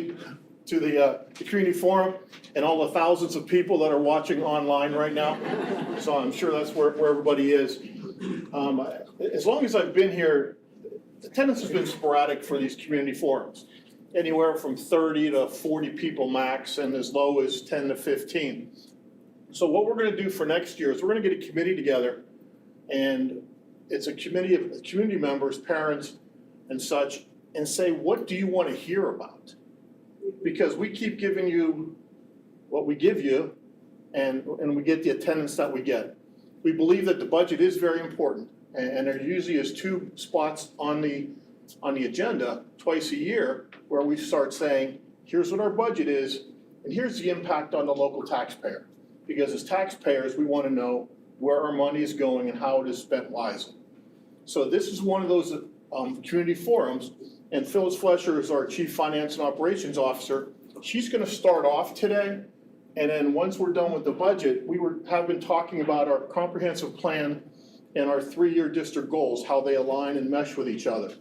to the community forum and all the thousands of people that are watching online right now. So I'm sure that's where everybody is. As long as I've been here, attendance has been sporadic for these community forums. Anywhere from 30 to 40 people max, and as low as 10 to 15. So what we're gonna do for next year is we're gonna get a committee together, and it's a committee of community members, parents, and such, and say, what do you want to hear about? Because we keep giving you what we give you, and we get the attendance that we get. We believe that the budget is very important, and there usually is two spots on the agenda twice a year where we start saying, here's what our budget is, and here's the impact on the local taxpayer. Because as taxpayers, we want to know where our money is going and how it is spent wisely. So this is one of those community forums, and Phyllis Flesher is our Chief Finance and Operations Officer. She's going to start off today, and then once we're done with the budget, have been talking about our comprehensive plan and our 3-year district goals, how they align and mesh with each other.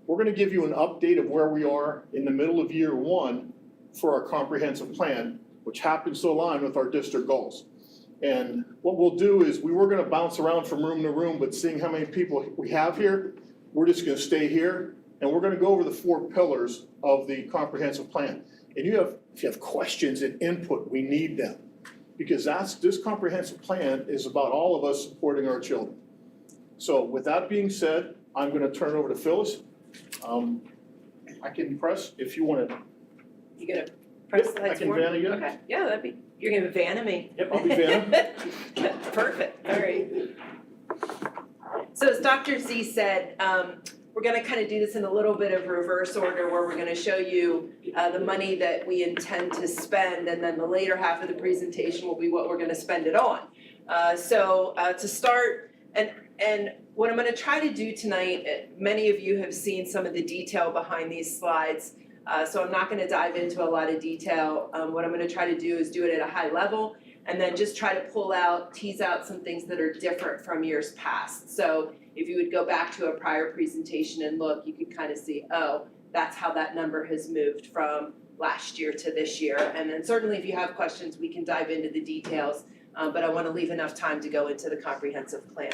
We're going to give you an update of where we are in the middle of year 1 for our comprehensive plan, which happens to align with our district goals. And what we'll do is we were going to bounce around from room to room, but seeing how many people we have here, we're just going to stay here, and we're going to go over the 4 pillars of the comprehensive plan. And if you have questions and input, we need them, because this comprehensive plan is about all of us supporting our children. So with that being said, I'm going to turn it over to Phyllis. I can press if you want to. You gonna press slides I can for me? Vanna you. Okay, yeah, you're gonna Vanna me. Yep, I'll be Vanna. Perfect, all right. So as Dr. Z said, we're gonna kind of do this in a little bit of reverse order, where we're gonna show you the money that we intend to spend, and then the later half of the presentation will be what we're gonna spend it on. So to start, and what I'm gonna try to do tonight, many of you have seen some of the detail behind these slides, so I'm not gonna dive into a lot of detail. What I'm gonna try to do is do it at a high level, and then just try to tease out some things that are different from years past. So if you would go back to a prior presentation and look, you could kind of see, oh, that's how that number has moved from last year to this year. And then certainly if you have questions, we can dive into the details, but I wanna leave enough time to go into the comprehensive plan.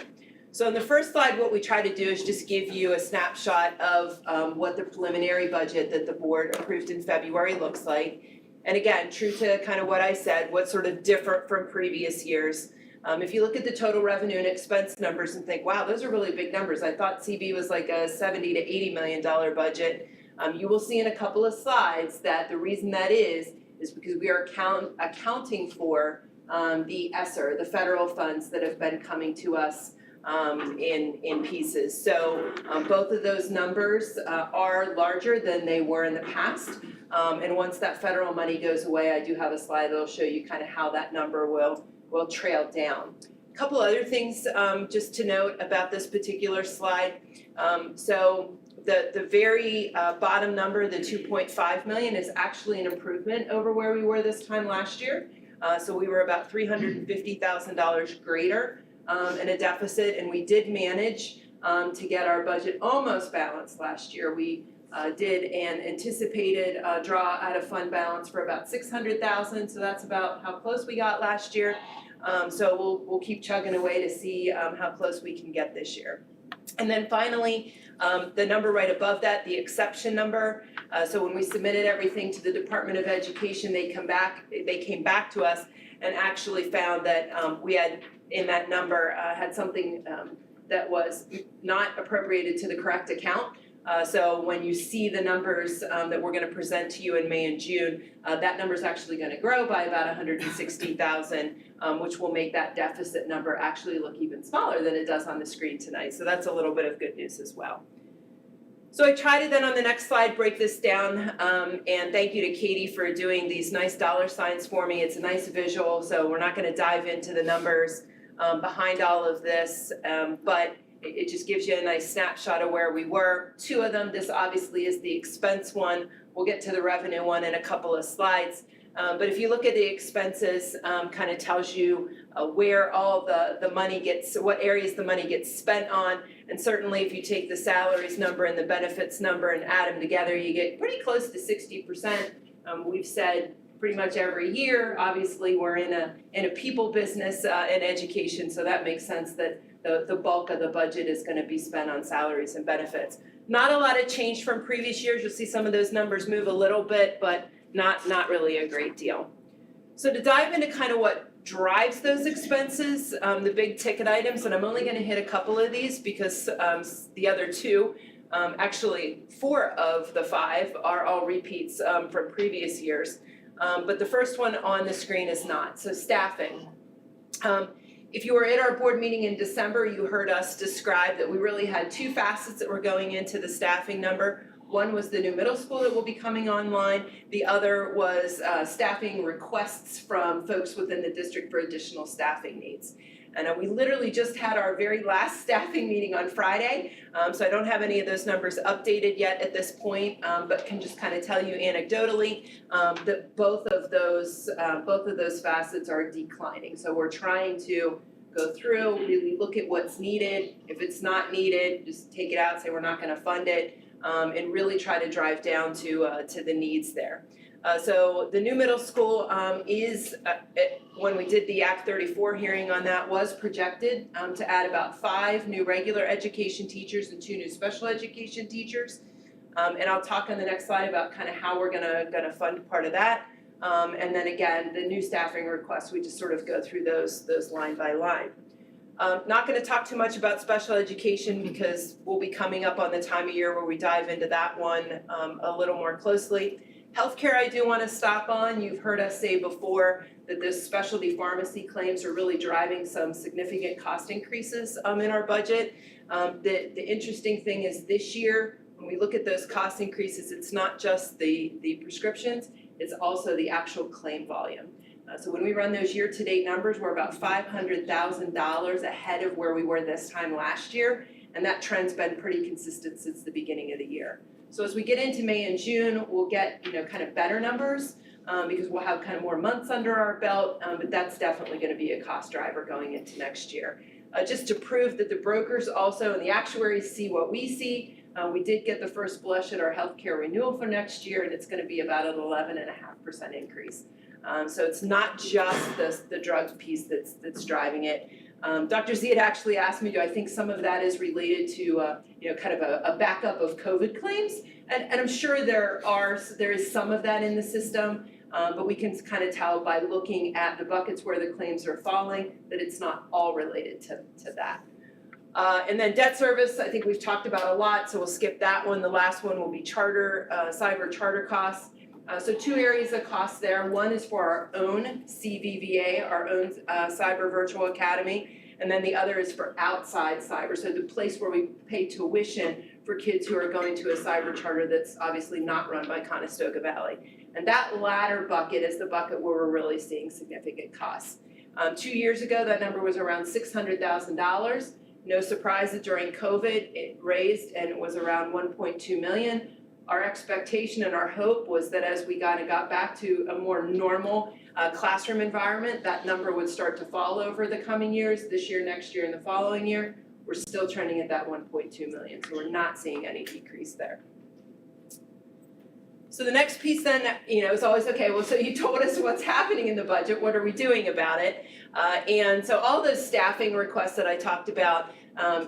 So in the first slide, what we try to do is just give you a snapshot of what the preliminary budget that the board approved in February looks like. And again, true to kind of what I said, what's sort of different from previous years. If you look at the total revenue and expense numbers and think, wow, those are really big numbers. I thought CB was like a $70 to $80 million budget. You will see in a couple of slides that the reason that is because we are accounting for the ESSER, the federal funds that have been coming to us in pieces. So both of those numbers are larger than they were in the past. And once that federal money goes away, I do have a slide that'll show you kind of how that number will trail down. A couple other things just to note about this particular slide. So the very bottom number, the 2.5 million, is actually an improvement over where we were this time last year. So we were about $350,000 greater in a deficit, and we did manage to get our budget almost balanced last year. We did an anticipated draw out of fund balance for about $600,000, so that's about how close we got last year. So we'll keep chugging away to see how close we can get this year. And then finally, the number right above that, the exception number. So when we submitted everything to the Department of Education, they came back to us and actually found that we had in that number had something that was not appropriated to the correct account. So when you see the numbers that we're going to present to you in May and June, that number is actually going to grow by about 160,000, which will make that deficit number actually look even smaller than it does on the screen tonight. So that's a little bit of good news as well. So I try to then on the next slide break this down, and thank you to Katie for doing these nice dollar signs for me. It's a nice visual, so we're not going to dive into the numbers behind all of this, but it just gives you a nice snapshot of where we were. 2 of them, this obviously is the expense one. We'll get to the revenue one in a couple of slides. But if you look at the expenses, kind of tells you where all the money gets, what areas the money gets spent on. And certainly if you take the salaries number and the benefits number and add them together, you get pretty close to 60%. We've said pretty much every year, obviously, we're in a people business in education, so that makes sense that the bulk of the budget is gonna be spent on salaries and benefits. Not a lot of change from previous years. You'll see some of those numbers move a little bit, but not really a great deal. So to dive into kind of what drives those expenses, the big ticket items, and I'm only gonna hit a couple of these because the other two, actually 4 of the 5 are all repeats from previous years. But the first one on the screen is not, so staffing. If you were at our board meeting in December, you heard us describe that we really had 2 facets that were going into the staffing number. One was the new middle school that will be coming online. The other was staffing requests from folks within the district for additional staffing needs. And we literally just had our very last staffing meeting on Friday, so I don't have any of those numbers updated yet at this point, but can just kind of tell you anecdotally that both of those facets are declining. So we're trying to go through, really look at what's needed. If it's not needed, just take it out, say we're not going to fund it, and really try to drive down to the needs there. So the new middle school is, when we did the Act 34 hearing on that, was projected to add about 5 new regular education teachers and 2 new special education teachers. And I'll talk on the next slide about kind of how we're gonna fund part of that. And then again, the new staffing requests, we just sort of go through those line by line. Not gonna talk too much about special education because we'll be coming up on the time of year where we dive into that one a little more closely. Healthcare I do want to stop on. You've heard us say before that the specialty pharmacy claims are really driving some significant cost increases in our budget. The interesting thing is this year, when we look at those cost increases, it's not just the prescriptions, it's also the actual claim volume. So when we run those year-to-date numbers, we're about $500,000 ahead of where we were this time last year, and that trend's been pretty consistent since the beginning of the year. So as we get into May and June, we'll get, kind of better numbers because we'll have kind of more months under our belt, but that's definitely going to be a cost driver going into next year. Just to prove that the brokers also and the actuaries see what we see, we did get the first blush at our healthcare renewal for next year, and it's going to be about an 11.5% increase. So it's not just the drugs piece that's driving it. Dr. Z had actually asked me, do I think some of that is related to, kind of a backup of COVID claims? And I'm sure there is some of that in the system, but we can kind of tell by looking at the buckets where the claims are falling that it's not all related to that. And then debt service, I think we've talked about a lot, so we'll skip that one. The last one will be cyber charter costs. So 2 areas of cost there. One is for our own CVVA, our own Cyber Virtual Academy, and then the other is for outside cyber, so the place where we pay tuition for kids who are going to a cyber charter that's obviously not run by Conestoga Valley. And that latter bucket is the bucket where we're really seeing significant costs. 2 years ago, that number was around $600,000. No surprise that during COVID, it raised and it was around 1.2 million. Our expectation and our hope was that as we got back to a more normal classroom environment, that number would start to fall over the coming years, this year, next year, and the following year. We're still trending at that 1.2 million, so we're not seeing any decrease there. So the next piece then, is always, okay, well, so you told us what's happening in the budget, what are we doing about it? And so all those staffing requests that I talked about,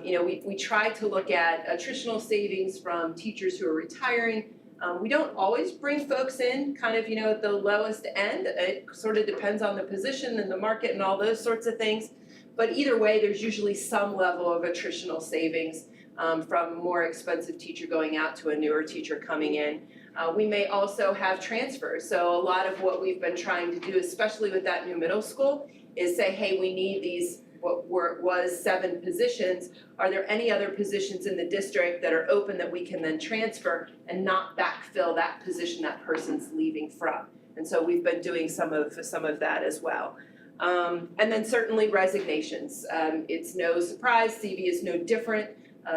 we try to look at attritional savings from teachers who are retiring. We don't always bring folks in kind of, at the lowest end. It sort of depends on the position and the market and all those sorts of things. But either way, there's usually some level of attritional savings from a more expensive teacher going out to a newer teacher coming in. We may also have transfers. So a lot of what we've been trying to do, especially with that new middle school, is say, hey, we need these, what was 7 positions. Are there any other positions in the district that are open that we can then transfer and not backfill that position that person's leaving from? And so we've been doing some of that as well. And then certainly resignations. It's no surprise, CV is no different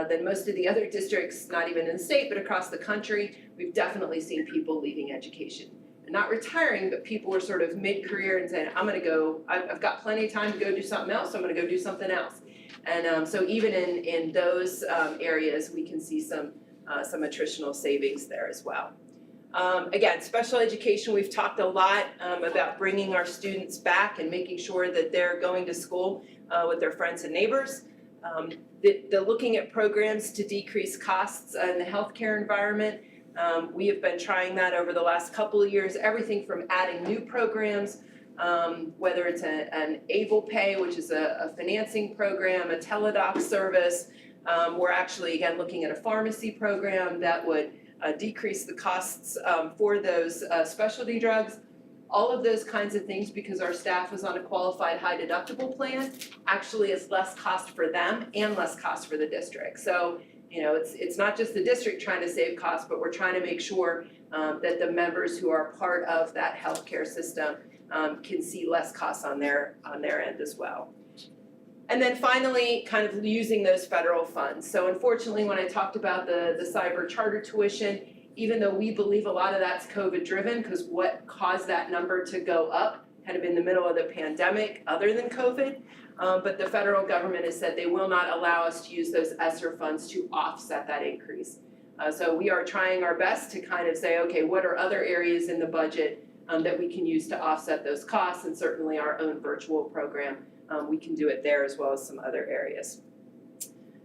than most of the other districts, not even in the state, but across the country. We've definitely seen people leaving education. Not retiring, but people were sort of mid-career and saying, I'm gonna go, I've got plenty of time to go do something else, I'm gonna go do something else. And so even in those areas, we can see some attritional savings there as well. Again, special education, we've talked a lot about bringing our students back and making sure that they're going to school with their friends and neighbors. The looking at programs to decrease costs in the healthcare environment. We have been trying that over the last couple of years, everything from adding new programs, whether it's an Able Pay, which is a financing program, a teledoc service. We're actually, again, looking at a pharmacy program that would decrease the costs for those specialty drugs. All of those kinds of things, because our staff is on a qualified high deductible plan, actually is less cost for them and less cost for the district. So, you know, it's not just the district trying to save costs, but we're trying to make sure that the members who are part of that healthcare system can see less costs on their end as well. And then finally, kind of using those federal funds. So unfortunately, when I talked about the cyber charter tuition, even though we believe a lot of that's COVID driven, because what caused that number to go up kind of in the middle of the pandemic other than COVID, but the federal government has said they will not allow us to use those ESSER funds to offset that increase. So we are trying our best to kind of say, okay, what are other areas in the budget that we can use to offset those costs, and certainly our own virtual program, we can do it there as well as some other areas.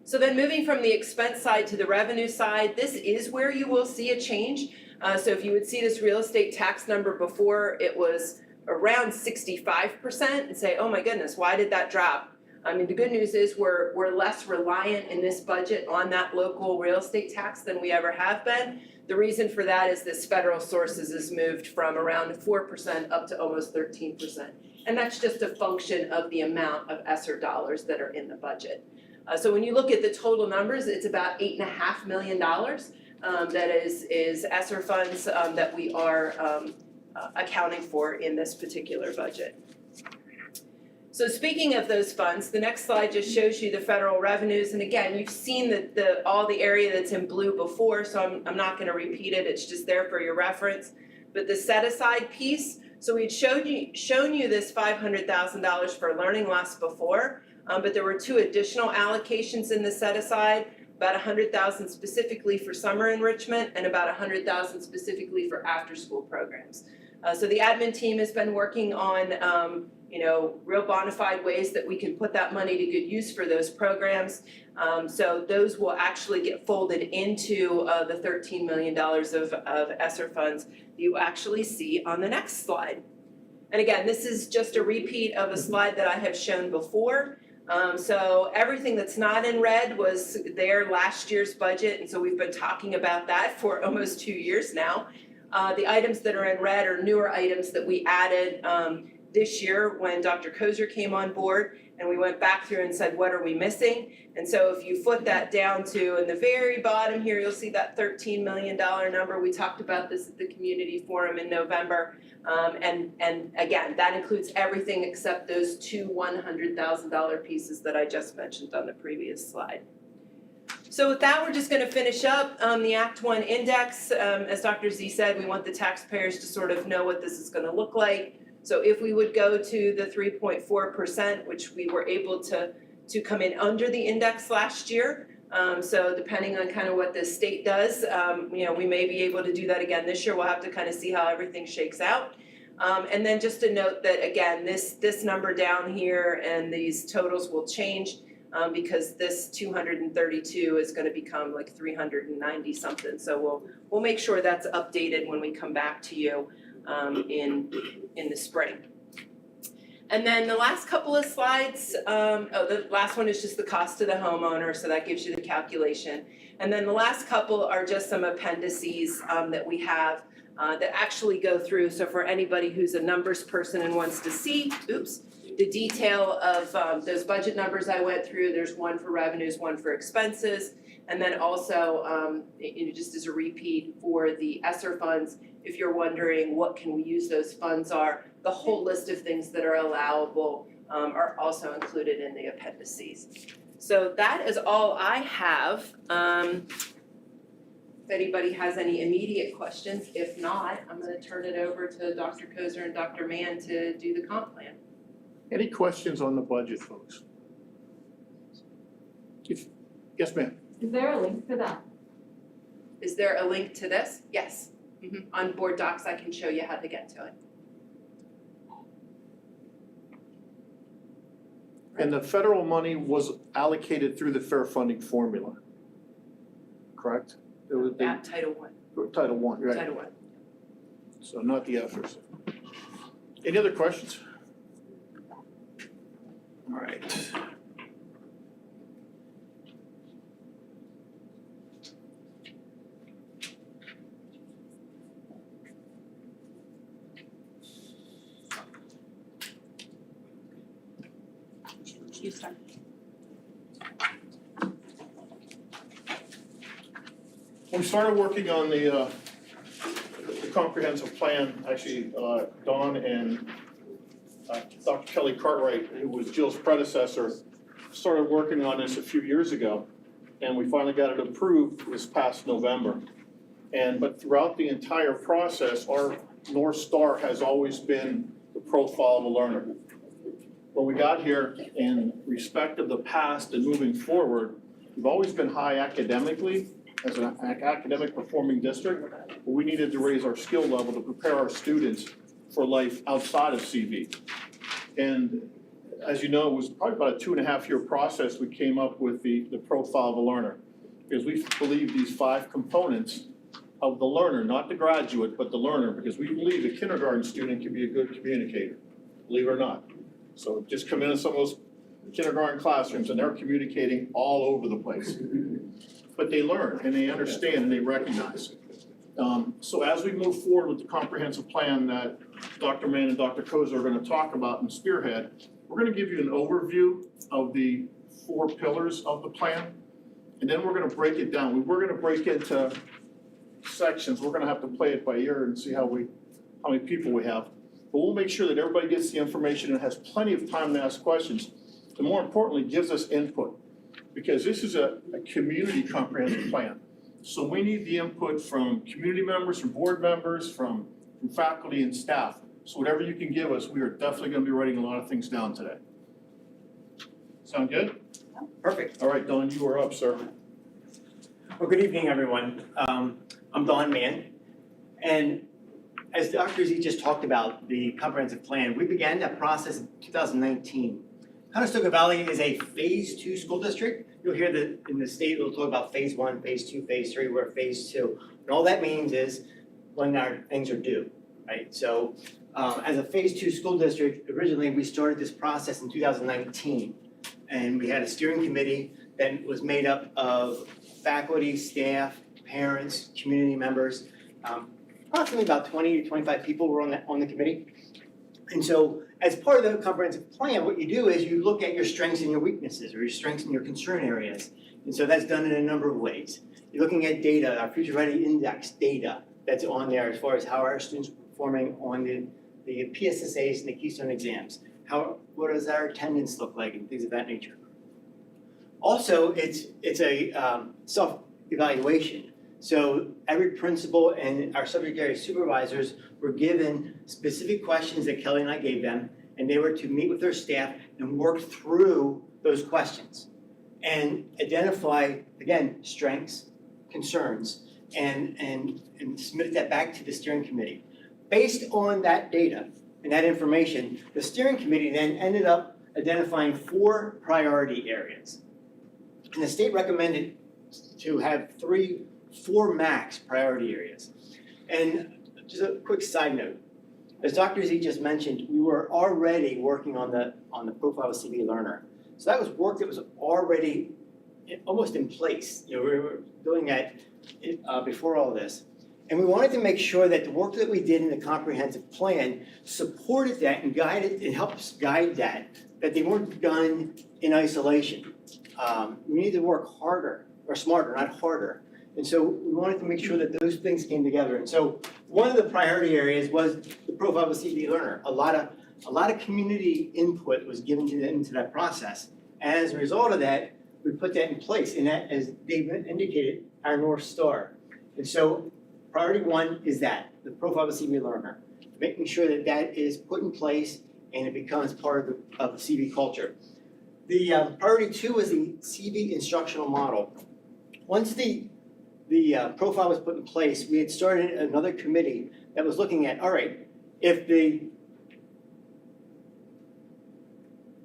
So then moving from the expense side to the revenue side, this is where you will see a change. So if you would see this real estate tax number before, it was around 65% and say, oh my goodness, why did that drop? I mean, the good news is we're less reliant in this budget on that local real estate tax than we ever have been. The reason for that is this federal sources has moved from around 4% up to almost 13%. And that's just a function of the amount of ESSER dollars that are in the budget. So when you look at the total numbers, it's about $8.5 million that is ESSER funds that we are accounting for in this particular budget. So speaking of those funds, the next slide just shows you the federal revenues. And again, you've seen all the area that's in blue before, so I'm not going to repeat it. It's just there for your reference. But the set aside piece, so we'd shown you this $500,000 for learning loss before. But there were two additional allocations in the set aside, about $100,000 specifically for summer enrichment and about $100,000 specifically for after school programs. So the admin team has been working on real bona fide ways that we can put that money to good use for those programs. So those will actually get folded into the $13 million of ESSER funds that you actually see on the next slide. And again, this is just a repeat of a slide that I have shown before. So everything that's not in red was there last year's budget, and so we've been talking about that for almost 2 years now. The items that are in red are newer items that we added this year when Dr. Kozer came on board, and we went back through and said, what are we missing? And so if you foot that down to, in the very bottom here, you'll see that $13 million number. We talked about this at the community forum in November. And again, that includes everything except those two $100,000 pieces that I just mentioned on the previous slide. So with that, we're just going to finish up the Act 1 index. As Dr. Z said, we want the taxpayers to sort of know what this is going to look like. So if we would go to the 3.4%, which we were able to come in under the index last year, so depending on kind of what the state does, we may be able to do that again this year. We'll have to kind of see how everything shakes out. And then just to note that, again, this number down here and these totals will change because this 232 is going to become like 390 something. So we'll make sure that's updated when we come back to you in the spring. And then the last couple of slides, the last one is just the cost to the homeowner, so that gives you the calculation. And then the last couple are just some appendices that we have that actually go through. So for anybody who's a numbers person and wants to see, the detail of those budget numbers I went through, there's one for revenues, one for expenses. And then also, just as a repeat for the ESSER funds, if you're wondering what can we use those funds are, the whole list of things that are allowable are also included in the appendices. So that is all I have. If anybody has any immediate questions, if not, I'm going to turn it over to Dr. Kozer and Dr. Mann to do the comp plan. Any questions on the budget, folks? Yes, ma'am. Is there a link for that? Is there a link to this? Yes. On board docs, I can show you how to get to it. And the federal money was allocated through the fair funding formula, correct? It was At Title I. Title I, right? Title I. So not the others. Any other questions? All right. You start. We started working on the comprehensive plan, actually, Dawn and Dr. Kelly Cartwright, who was Jill's predecessor, started working on this a few years ago, and we finally got it approved this past November. But throughout the entire process, our North Star has always been the profile of a learner. When we got here, in respect of the past and moving forward, we've always been high academically as an academic performing district, but we needed to raise our skill level to prepare our students for life outside of CV. And as you know, it was probably about a 2.5-year process we came up with the profile of a learner. Because we believe these 5 components of the learner, not the graduate, but the learner, because we believe the kindergarten student can be a good communicator, believe it or not. So just come into some of those kindergarten classrooms and they're communicating all over the place. But they learn and they understand and they recognize. So as we move forward with the comprehensive plan that Dr. Mann and Dr. Koza are going to talk about in Spearhead, we're going to give you an overview of the 4 pillars of the plan. And then we're going to break it down. We're going to break into sections. We're going to have to play it by ear and see how many people we have. But we'll make sure that everybody gets the information and has plenty of time to ask questions. And more importantly, gives us input. Because this is a community comprehensive plan. So we need the input from community members, from board members, from faculty and staff. So whatever you can give us, we are definitely going to be writing a lot of things down today. Sound good? Perfect. All right, Don, you are up, sir. Well, good evening, everyone. I'm Don Mann, and as Dr. Z just talked about the comprehensive plan, we began that process in 2019. Conestoga Valley is a phase 2 school district. You'll hear that in the state, we'll talk about phase 1, phase 2, phase 3, we're phase 2. And all that means is when our things are due, right? So as a phase 2 school district, originally we started this process in 2019. And we had a steering committee that was made up of faculty, staff, parents, community members. Approximately about 20 to 25 people were on the committee. And so as part of the comprehensive plan, what you do is you look at your strengths and your weaknesses, or your strengths and your concern areas. And so that's done in a number of ways. You're looking at data, our Future Ready Index data that's on there as far as how our students are performing on the PSSAs and the Keystone exams. What does our attendance look like and things of that nature. Also, it's a self-evaluation. So every principal and our subject area supervisors were given specific questions that Kelly and I gave them, and they were to meet with their staff and work through those questions and identify, again, strengths, concerns, and submit that back to the steering committee. Based on that data and that information, the steering committee then ended up identifying 4 priority areas. And the state recommended to have 4 max priority areas. And just a quick side note, as Dr. Z just mentioned, we were already working on the profile of a CV learner. So that was work that was already almost in place. We were doing that before all this. And we wanted to make sure that the work that we did in the comprehensive plan supported that and guided and helped us guide that they weren't done in isolation. We need to work harder, or smarter, not harder. And so we wanted to make sure that those things came together. And so one of the priority areas was the profile of a CV learner. A lot of community input was given into that process. And as a result of that, we put that in place. And that, as David indicated, our North Star. And so priority 1 is that, the profile of a CV learner. Making sure that that is put in place and it becomes part of the CV culture. The priority 2 is the CV instructional model. Once the the profile was put in place, we had started another committee that was looking at, all right, if the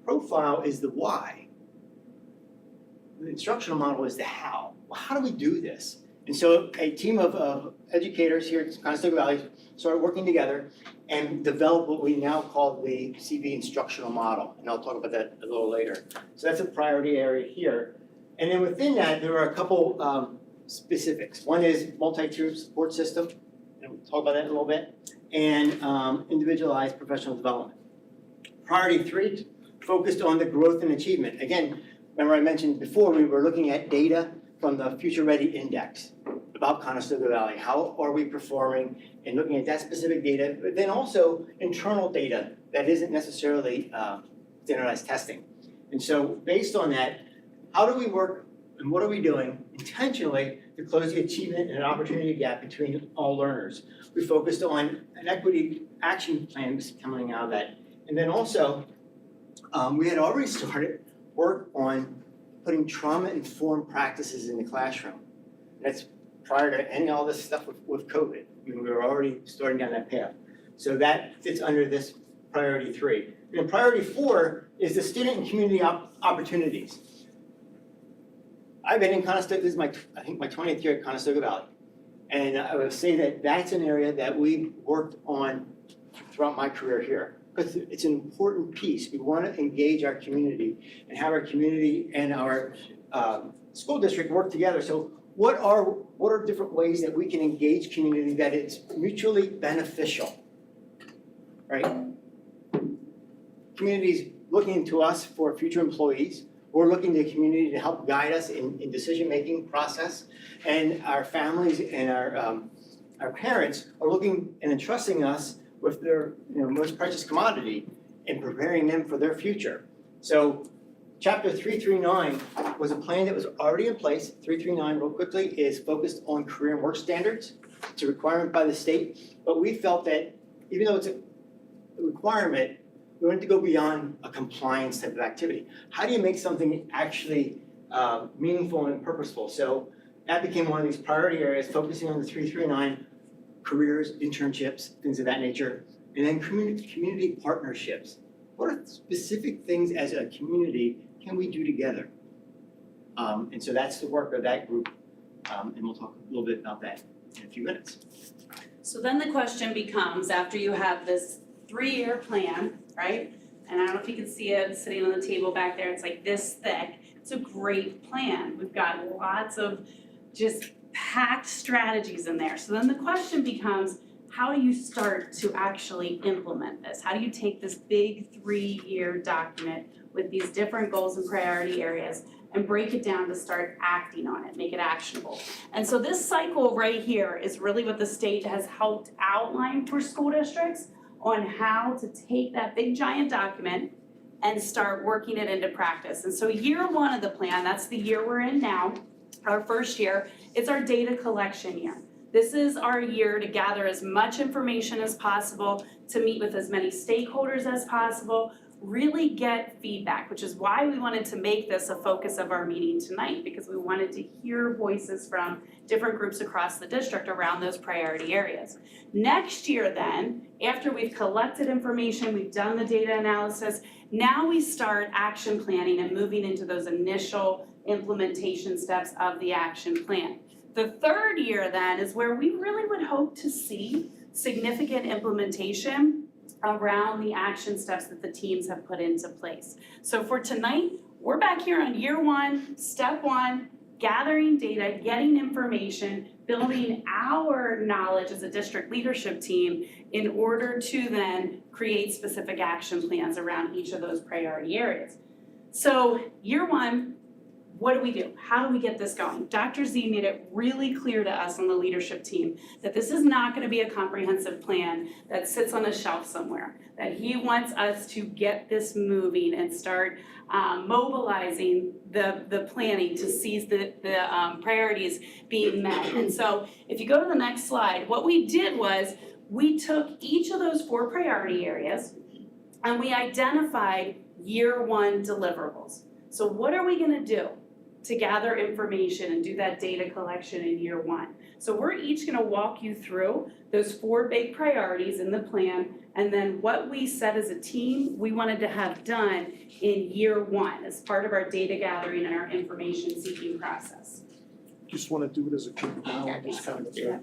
profile is the why, the instructional model is the how. Well, how do we do this? And so a team of educators here at Conestoga Valley started working together and developed what we now call the CV Instructional Model. And I'll talk about that a little later. So that's a priority area here. And then within that, there are a couple specifics. One is multi-tiered support system, and we'll talk about that in a little bit, and individualized professional development. Priority 3 focused on the growth and achievement. Again, remember I mentioned before, we were looking at data from the Future Ready Index about Conestoga Valley. How are we performing, and looking at that specific data, but then also internal data that isn't necessarily standardized testing. And so based on that, how do we work and what are we doing intentionally to close the achievement and opportunity gap between all learners? We focused on an equity action plan coming out of that. And then also, we had already started work on putting trauma-informed practices in the classroom. That's prior to all this stuff with COVID. We were already starting down that path. So that fits under this priority 3. And then priority 4 is the student and community opportunities. I've been in Conestoga, this is I think my 20th year at Conestoga Valley. And I would say that that's an area that we worked on throughout my career here. Because it's an important piece. We want to engage our community and have our community and our school district work together. So what are different ways that we can engage community that it's mutually beneficial, right? Communities looking to us for future employees. We're looking to the community to help guide us in decision-making process. And our families and our parents are looking and entrusting us with their most precious commodity and preparing them for their future. So Chapter 339 was a plan that was already in place. 339, real quickly, is focused on career and work standards. It's a requirement by the state, but we felt that even though it's a requirement, we wanted to go beyond a compliance type of activity. How do you make something actually meaningful and purposeful? So that became one of these priority areas, focusing on the 339, careers, internships, things of that nature, and then community partnerships. What are specific things as a community can we do together? And so that's the work of that group, and we'll talk a little bit about that in a few minutes. So then the question becomes, after you have this 3-year plan, right? And I don't know if you can see it sitting on the table back there, it's like this thick. It's a great plan. We've got lots of just packed strategies in there. So then the question becomes, how do you start to actually implement this? How do you take this big 3-year document with these different goals and priority areas and break it down to start acting on it, make it actionable? And so this cycle right here is really what the state has helped outline for school districts on how to take that big giant document and start working it into practice. And so year 1 of the plan, that's the year we're in now, our first year, it's our data collection year. This is our year to gather as much information as possible, to meet with as many stakeholders as possible, really get feedback, which is why we wanted to make this a focus of our meeting tonight, because we wanted to hear voices from different groups across the district around those priority areas. Next year then, after we've collected information, we've done the data analysis, now we start action planning and moving into those initial implementation steps of the action plan. The 3rd year then is where we really would hope to see significant implementation around the action steps that the teams have put into place. So for tonight, we're back here on year 1, step 1, gathering data, getting information, building our knowledge as a district leadership team in order to then create specific action plans around each of those priority areas. So year 1, what do? How do we get this going? Dr. Z made it really clear to us on the leadership team that this is not going to be a comprehensive plan that sits on a shelf somewhere, that he wants us to get this moving and start mobilizing the planning to seize the priorities being met. And so if you go to the next slide, what we did was we took each of those 4 priority areas and we identified year 1 deliverables. So what are we going to do? to gather information and do that data collection in year one. So we're each gonna walk you through those 4 big priorities in the plan, and then what we said as a team, we wanted to have done in year one as part of our data gathering and our information seeking process. Just wanna do it as a quick now, and just kind of. Yeah.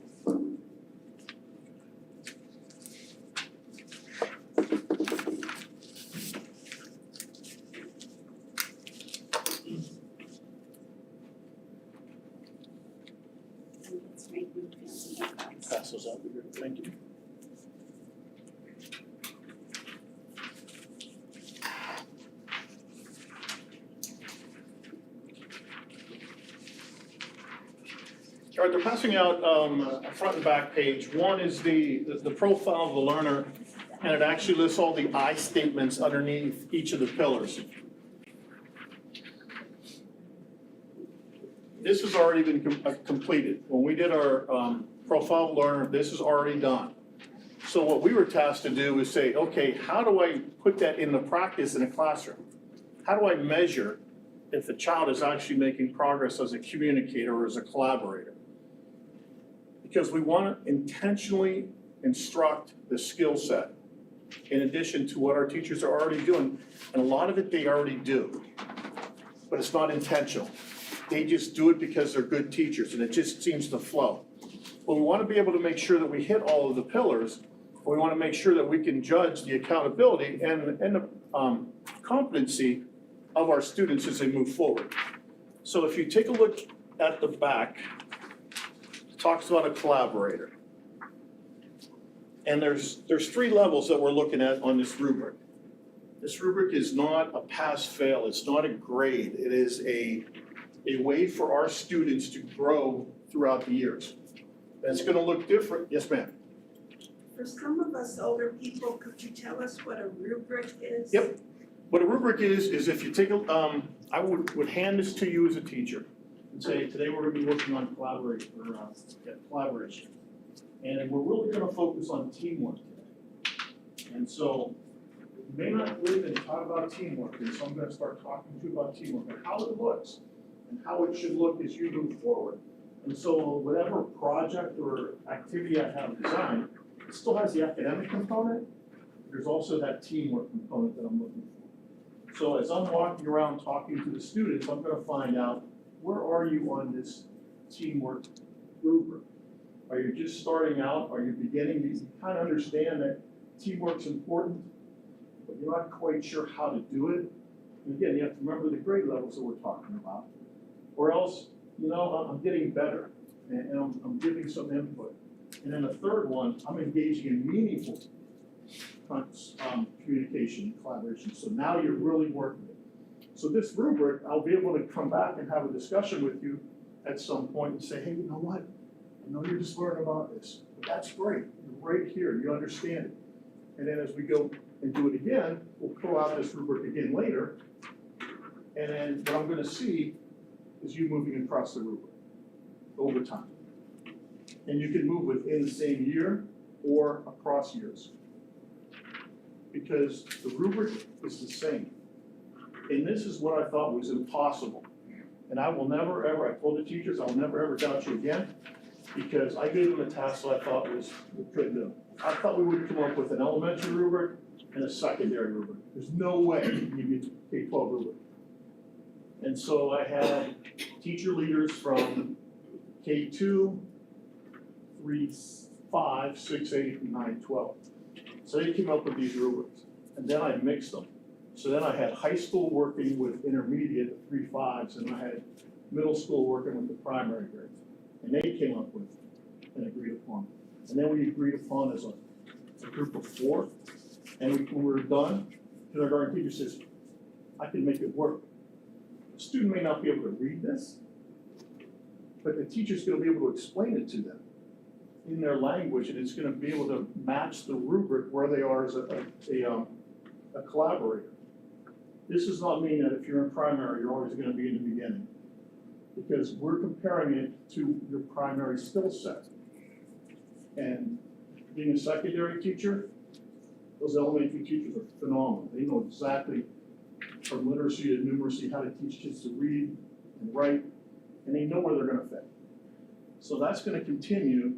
Let's make me feel some effects. Pass those out, here. Thank you. All right, they're passing out a front and back page. One is the profile of the learner, and it actually lists all the I statements underneath each of the pillars. This has already been completed. When we did our profile of the learner, this is already done. So what we were tasked to do is say, okay, how do I put that into practice in a classroom? How do I measure if the child is actually making progress as a communicator or as a collaborator? Because we want to intentionally instruct the skill set in addition to what our teachers are already doing. And a lot of it they already do, but it's not intentional. They just do it because they're good teachers and it just seems to flow. Well, we want to be able to make sure that we hit all of the pillars. We want to make sure that we can judge the accountability and the competency of our students as they move forward. So if you take a look at the back, it talks about a collaborator. And there's 3 levels that we're looking at on this rubric. This rubric is not a pass-fail, it's not a grade, it is a way for our students to grow throughout the years. And it's gonna look different. Yes, ma'am. For some of us older people, could you tell us what a rubric is? Yep. What a rubric is if you take a, I would hand this to you as a teacher and say, today we're gonna be working on collaboration. And we're really gonna focus on teamwork today. And so you may not live and talk about teamwork, and so I'm gonna start talking to you about teamwork and how it looks and how it should look as you move forward. And so whatever project or activity I have designed, it still has the academic component. There's also that teamwork component that I'm looking for. So as I'm walking around talking to the students, I'm gonna find out, where are you on this teamwork rubric? Are you just starting out? Are you beginning? You kind of understand that teamwork's important, but you're not quite sure how to do it. And again, you have to remember the grade levels that we're talking about. Or else, I'm getting better and I'm giving some input. And then the third one, I'm engaging in meaningful communication and collaboration. So now you're really working it. So this rubric, I'll be able to come back and have a discussion with you at some point and say, hey, you know what? I know you're just learning about this, but that's great. You're right here, you understand it. And then as we go and do it again, we'll pull out this rubric again later. And then what I'm gonna see is you moving across the rubric over time. And you can move within the same year or across years. Because the rubric is the same. And this is what I thought was impossible. And I will never ever, I told the teachers, I'll never ever doubt you again, because I gave them a task that I thought we couldn't do. I thought we would come up with an elementary rubric and a secondary rubric. There's no way you get K-12 rubric. And so I had teacher leaders from K2, 3, 5, 6, 8, and 9, 12. So they came up with these rubrics, and then I mixed them. So then I had high school working with intermediate 3 5s, and I had middle school working with the primary grades. And they came up with and agreed upon. And then we agreed upon as a group of 4. And when we were done, kindergarten teacher says, I can make it work. The student may not be able to read this, but the teacher's gonna be able to explain it to them in their language, and it's gonna be able to match the rubric where they are as a collaborator. This does not mean that if you're in primary, you're always gonna be in the beginning, because we're comparing it to your primary skill set. And being a secondary teacher, those elementary teachers are phenomenal. They know exactly from literacy to numeracy how to teach kids to read, and write, and they know where they're gonna fit. So that's gonna continue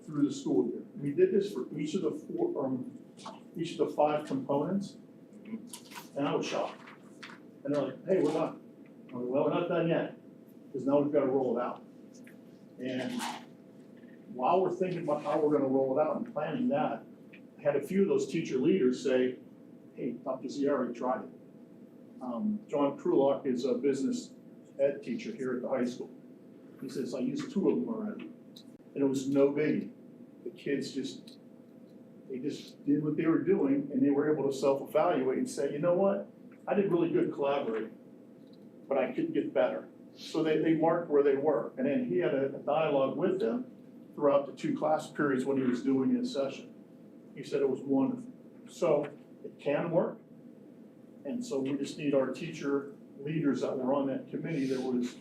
through the school year. We did this for each of the 5 components, and I was shocked. And they're like, hey, we're done. I'm like, well, we're not done yet, because now we've got to roll it out. And while we're thinking about how we're gonna roll it out and planning that, I had a few of those teacher leaders say, hey, Dr. Z already tried it. John Krulak is a business ed teacher here at the high school. He says, I used 2 of them already, and it was no biggie. The kids they just did what they were doing, and they were able to self-evaluate and say, you know what? I did really good collaborating, but I could get better. So they marked where they were, and then he had a dialogue with them throughout the 2 class periods when he was doing his session. He said it was wonderful. So it can work, and so we just need our teacher leaders that were on that committee, there was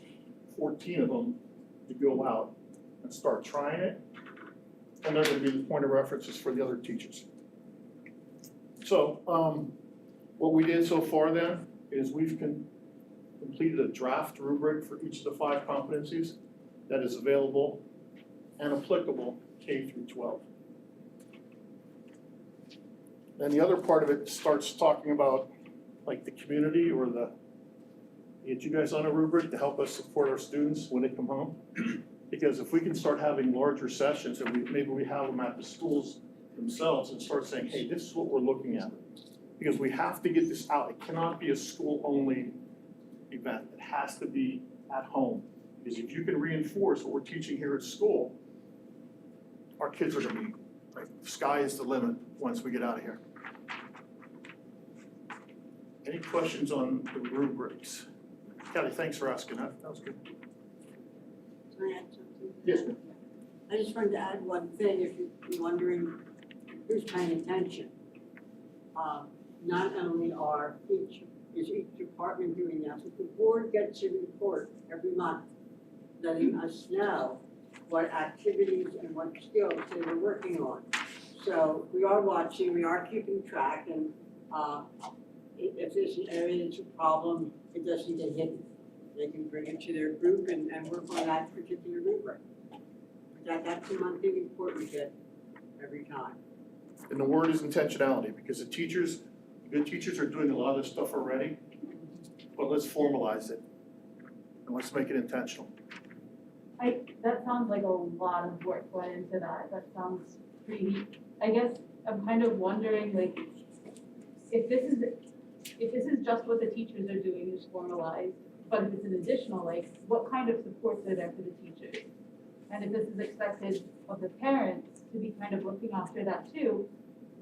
14 of them, to go out and start trying it, and they're gonna be the point of references for the other teachers. So, what we did so far then is we've completed a draft rubric for each of the 5 competencies that is available and applicable K through 12. And the other part of it starts talking about like the community or get you guys on a rubric to help us support our students when they come home. Because if we can start having larger sessions, and maybe we have them at the schools themselves and start saying, hey, this is what we're looking at. Because we have to get this out. It cannot be a school-only event. It has to be at home. Because if you can reinforce what we're teaching here at school, our kids are gonna be, like, the sky is the limit once we get out of here. Any questions on the rubrics? Kelly, thanks for asking that. That was good. Can I add something? Yes, ma'am. I just wanted to add one thing, if you're wondering who's paying attention. Not only is each department doing that, but the board gets a report every month letting us know what activities and what skills they were working on. So we are watching, we are keeping track, and if there's an area that's a problem, it doesn't get hidden. They can bring it to their group and work on that particular rubric. That's a monthly report we get every time. And the word is intentionality, because the good teachers are doing a lot of this stuff already, but let's formalize it, and let's make it intentional. That sounds like a lot of work went into that. That sounds pretty, I guess I'm kind of wondering, like, if this is just what the teachers are doing is formalized, but if it's an additional, like, what kind of supports are there for the teachers? And if this is expected of the parents to be kind of looking after that too,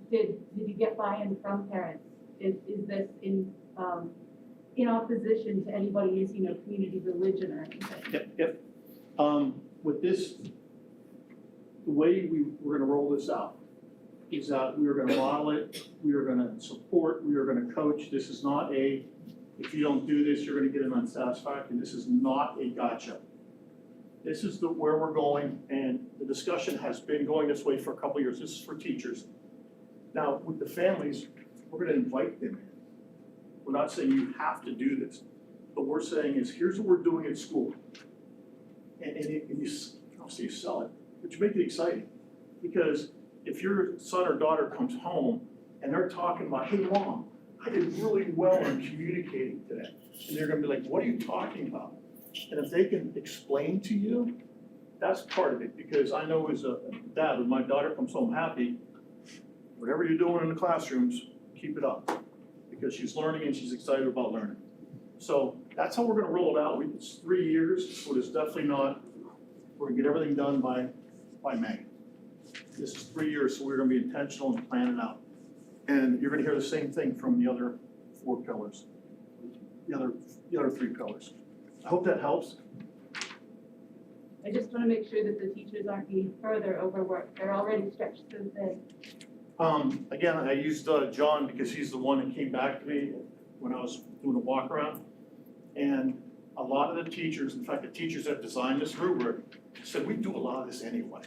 did you get buy-in from parents? Is this in opposition to anybody's, community religion or anything? Yep. With this, the way we're gonna roll this out is that we are gonna model it, we are gonna support, we are gonna coach. This is not if you don't do this, you're gonna get an unsatisfactory. This is not a gotcha. This is where we're going, and the discussion has been going this way for a couple of years. This is for teachers. Now, with the families, we're gonna invite them in. We're not saying you have to do this, but we're saying is, here's what we're doing at school. And you obviously you sell it, but you make it exciting. Because if your son or daughter comes home and they're talking about, hey, Mom, I did really well in communicating today. And they're gonna be like, what are you talking about? And if they can explain to you, that's part of it. Because I know as a dad, when my daughter comes home happy, whatever you're doing in the classrooms, keep it up. Because she's learning and she's excited about learning. So that's how we're gonna roll it out. It's 3 years, so it's definitely not, we're gonna get everything done by May. This is 3 years, so we're gonna be intentional and plan it out. And you're gonna hear the same thing from the other 4 pillars, the other 3 pillars. I hope that helps. I just want to make sure that the teachers aren't being further overworked. They're already stretched so thin. Again, I used John because he's the one that came back to me when I was doing a walk around. And a lot of the teachers, in fact, the teachers that designed this rubric said, we do a lot of this anyway,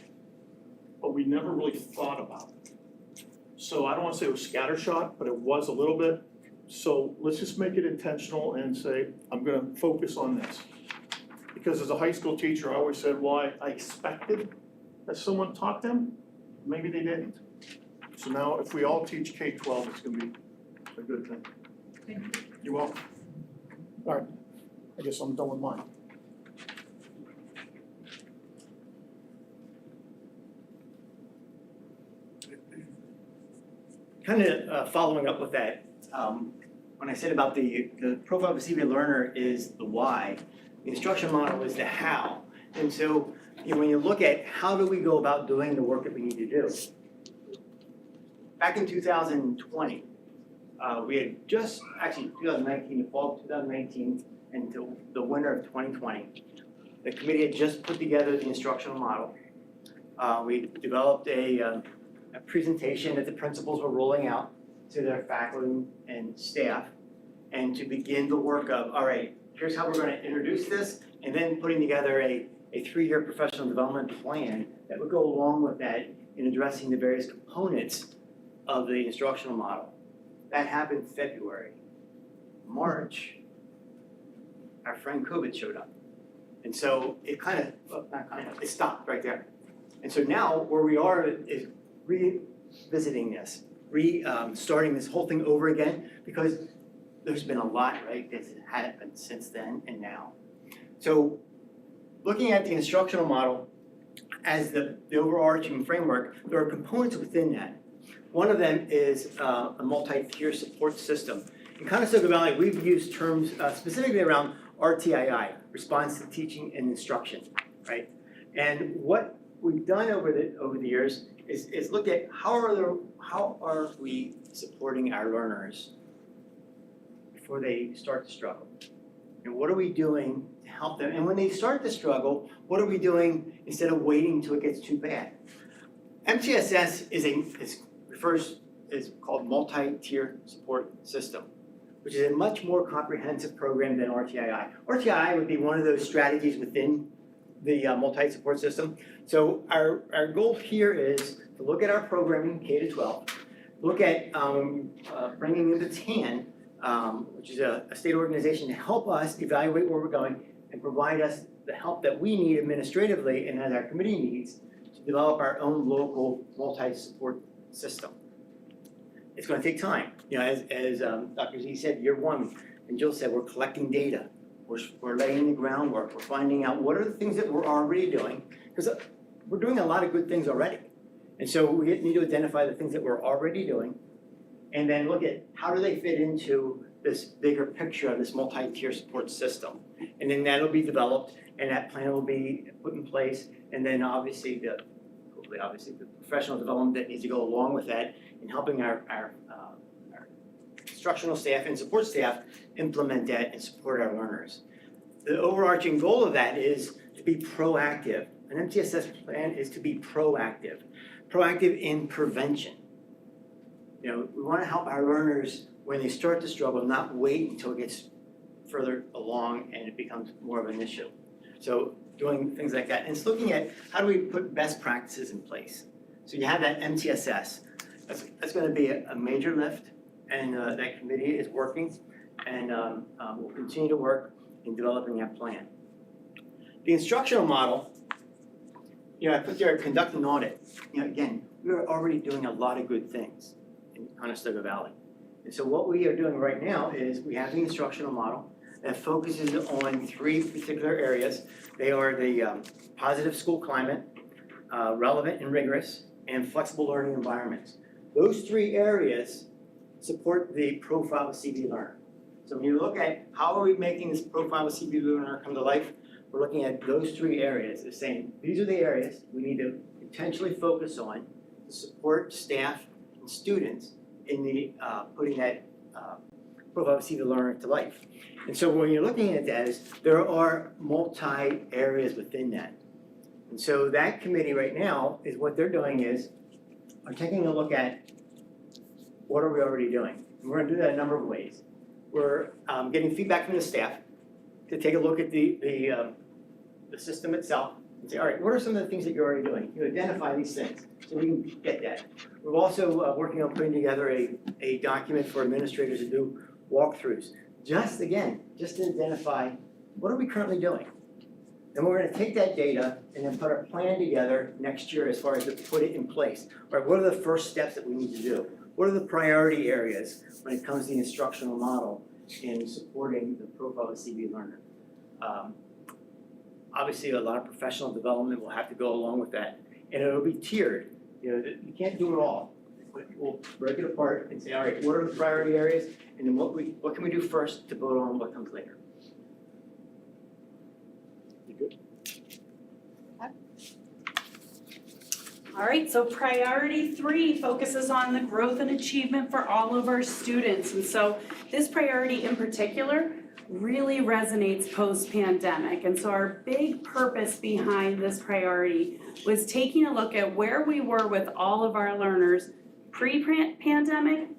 but we never really thought about it. So I don't want to say it was scattershot, but it was a little bit. So let's just make it intentional and say, I'm gonna focus on this. Because as a high school teacher, I always said, well, I expected that someone taught them, maybe they didn't. So now if we all teach K-12, it's gonna be a good thing. Thank you. You're welcome. All right, I guess I'm done with mine. Kind of following up with that, when I said about the profile of a CV learner is the why, the instruction model is the how. And so, when you look at how do we go about doing the work that we need to do, back in 2020, we had just, actually 2019, the fall of 2019, and the winter of 2020, the committee had just put together the instructional model. We developed a presentation that the principals were rolling out to their faculty and staff, and to begin the work of, all right, here's how we're going to introduce this, and then putting together a 3-year professional development plan that would go along with that in addressing the various components of the instructional model. That happened in February. March, our friend COVID showed up. And so it it stopped right there. And so now where we are is revisiting this, starting this whole thing over again, because there's been a lot, right, that's happened since then and now. So looking at the instructional model as the overarching framework, there are components within that. One of them is a multi-tier support system. In Conestoga Valley, we've used terms specifically around RTII, response to teaching and instruction, right? And what we've done over the years is look at how are we supporting our learners before they start to struggle? And what are we doing to help them? And when they start to struggle, what are we doing instead of waiting till it gets too bad? MTSS is called multi-tier support system, which is a much more comprehensive program than RTII. RTII would be one of those strategies within the multi-support system. So our goal here is to look at our programming, K-12, look at bringing in the TAN, which is a state organization, to help us evaluate where we're going and provide us the help that we need administratively and as our committee needs to develop our own local multi-support system. It's going to take time. As Dr. Z said, year one, and Jill said, we're collecting data. We're laying the groundwork. We're finding out what are the things that we're already doing, because we're doing a lot of good things already. And so we need to identify the things that we're already doing, and then look at how do they fit into this bigger picture of this multi-tier support system. And then that'll be developed, and that plan will be put in place, and then obviously the professional development that needs to go along with that in helping our instructional staff and support staff implement that and support our learners. The overarching goal of that is to be proactive. An MTSS plan is to be proactive in prevention. We want to help our learners when they start to struggle, not wait until it gets further along and it becomes more of an issue. So doing things like that. And it's looking at how do we put best practices in place. So you have that MTSS. That's going to be a major lift, and that committee is working, and we'll continue to work in developing that plan. The instructional model, I put there conduct an audit. Again, we are already doing a lot of good things in Conestoga Valley. And so what we are doing right now is we have the instructional model that focuses on 3 particular areas. They are the positive school climate, relevant and rigorous, and flexible learning environments. Those 3 areas support the profile of CV learner. So when you look at how are we making this profile of CV learner come to life, we're looking at those 3 areas. They're saying these are the areas we need to intentionally focus on to support staff and students in the putting that profile of CV learner to life. And so when you're looking at that, there are multi-areas within that. And so that committee right now is what they're doing is are taking a look at what are we already doing. And we're going to do that a number of ways. We're getting feedback from the staff to take a look at the system itself and say, all right, what are some of the things that you're already doing? You identify these things so we can get that. We're also working on putting together a document for administrators to do walkthroughs, just to identify what are we currently doing? And we're gonna take that data and then put a plan together next year as far as to put it in place. Right, what are the first steps that we need to do? What are the priority areas when it comes to the instructional model in supporting the profile of a CV learner? Obviously, a lot of professional development will have to go along with that, and it'll be tiered. You know, you can't do it all. We'll break it apart and say, all right, what are the priority areas, and then what can we do first to build on what comes later? You good? All right, so priority 3 focuses on the growth and achievement for all of our students. And so this priority in particular really resonates post-pandemic. And so our big purpose behind this priority was taking a look at where we were with all of our learners pre-pandemic,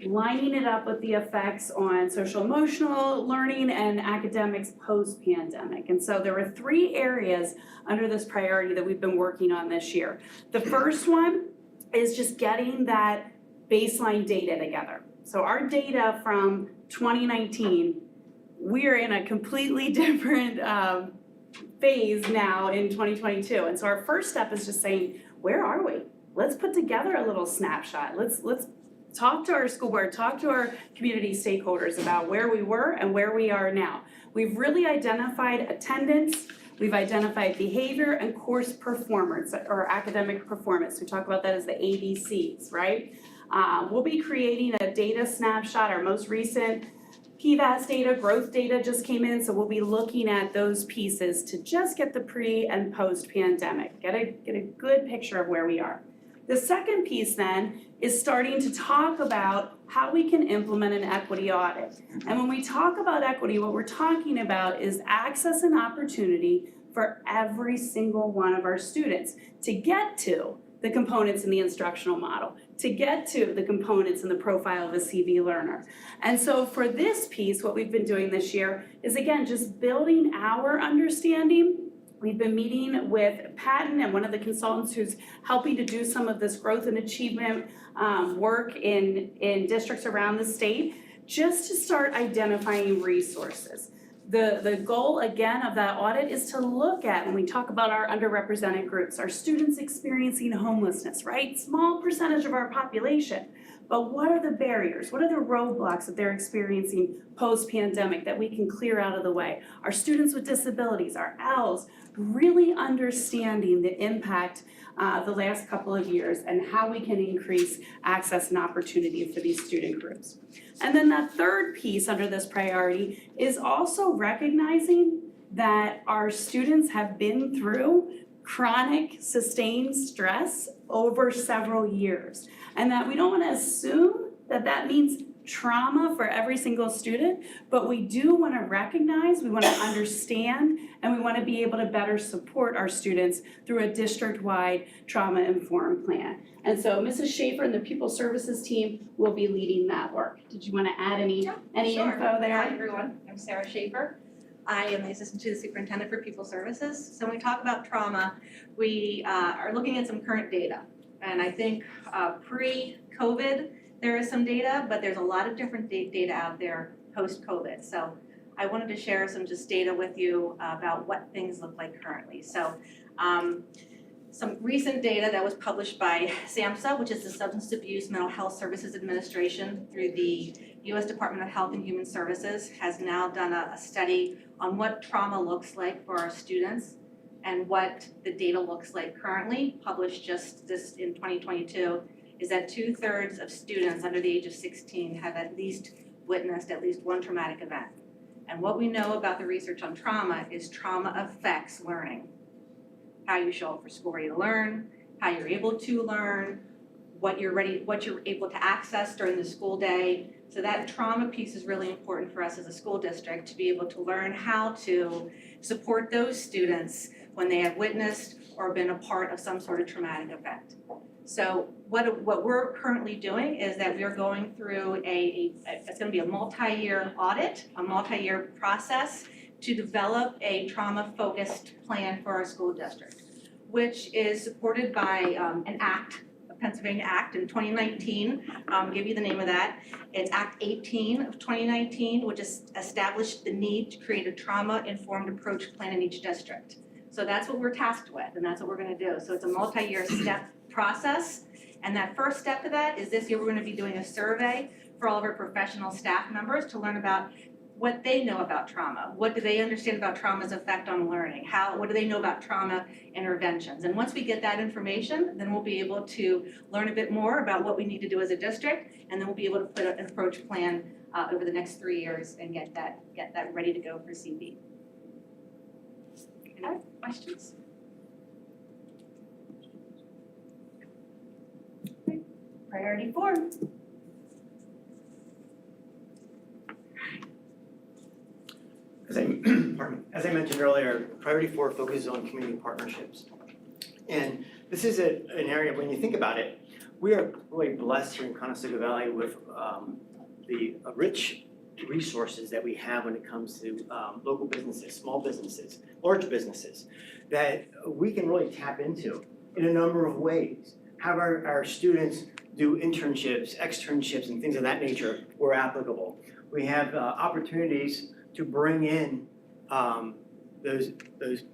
lining it up with the effects on social emotional learning and academics post-pandemic. And so there were 3 areas under this priority that we've been working on this year. The first one is just getting that baseline data together. So our data from 2019, we're in a completely different phase now in 2022. And so our first step is just saying, where are we? Let's put together a little snapshot. Let's talk to our school board, talk to our community stakeholders about where we were and where we are now. We've really identified attendance, we've identified behavior and course performance or academic performance. We talk about that as the ABCs, right? We'll be creating a data snapshot. Our most recent PVAS data, growth data just came in, so we'll be looking at those pieces to just get the pre and post pandemic, get a good picture of where we are. The second piece then is starting to talk about how we can implement an equity audit. And when we talk about equity, what we're talking about is access and opportunity for every single one of our students to get to the components in the instructional model, to get to the components in the profile of a CV learner. And so for this piece, what we've been doing this year is, again, just building our understanding. We've been meeting with Patton and one of the consultants who's helping to do some of this growth and achievement work in districts around the state, just to start identifying resources. The goal, again, of that audit is to look at, when we talk about our underrepresented groups, our students experiencing homelessness, right? Small percentage of our population. But what are the barriers? What are the roadblocks that they're experiencing post-pandemic that we can clear out of the way? Our students with disabilities, our ELs, really understanding the impact the last couple of years and how we can increase access and opportunity for these student groups. And then that third piece under this priority is also recognizing that our students have been through chronic sustained stress over several years. And that we don't want to assume that that means trauma for every single student, but we do want to recognize, we want to understand, and we want to be able to better support our students through a district-wide trauma-informed plan. And so Mrs. Schaefer and the Pupil Services team will be leading that work. Did you want to add any Sure. info there? Hi, everyone. I'm Sarah Schaefer. I am the Assistant to the Superintendent for Pupil Services. So when we talk about trauma, we are looking at some current data. And I think pre-COVID, there is some data, but there's a lot of different data out there post-COVID. So I wanted to share some just data with you about what things look like currently. So some recent data that was published by SAMHSA, which is the Substance Abuse Mental Health Services Administration through the U.S. Department of Health and Human Services, has now done a study on what trauma looks like for our students and what the data looks like currently, published just this in 2022, is that 2/3 of students under the age of 16 have at least witnessed at least one traumatic event. And what we know about the research on trauma is trauma affects learning. How you show up for school ready to learn, how you're able to learn, what you're able to access during the school day. So that trauma piece is really important for us as a school district to be able to learn how to support those students when they have witnessed or been a part of some sort of traumatic event. So what we're currently doing is that we're going through it's gonna be a multi-year audit, a multi-year process to develop a trauma-focused plan for our school district, which is supported by an act Pennsylvania Act in 2019, give you the name of that. It's Act 18 of 2019, which established the need to create a trauma-informed approach plan in each district. So that's what we're tasked with, and that's what we're gonna do. So it's a multi-year step process. And that first step of that is this year, we're gonna be doing a survey for all of our professional staff members to learn about what they know about trauma. What do they understand about trauma's effect on learning? What do they know about trauma interventions? And once we get that information, then we'll be able to learn a bit more about what we need to do as a district, and then we'll be able to put an approach plan over the next 3 years and get that ready to go for CB. Any questions? Priority 4. As I mentioned earlier, priority 4 focuses on community partnerships. And this is an area, when you think about it, we are really blessed here in Conestoga Valley with the rich resources that we have when it comes to local businesses, small businesses, large businesses, that we can really tap into in a number of ways. Have our students do internships, externships, and things of that nature where applicable. We have opportunities to bring in those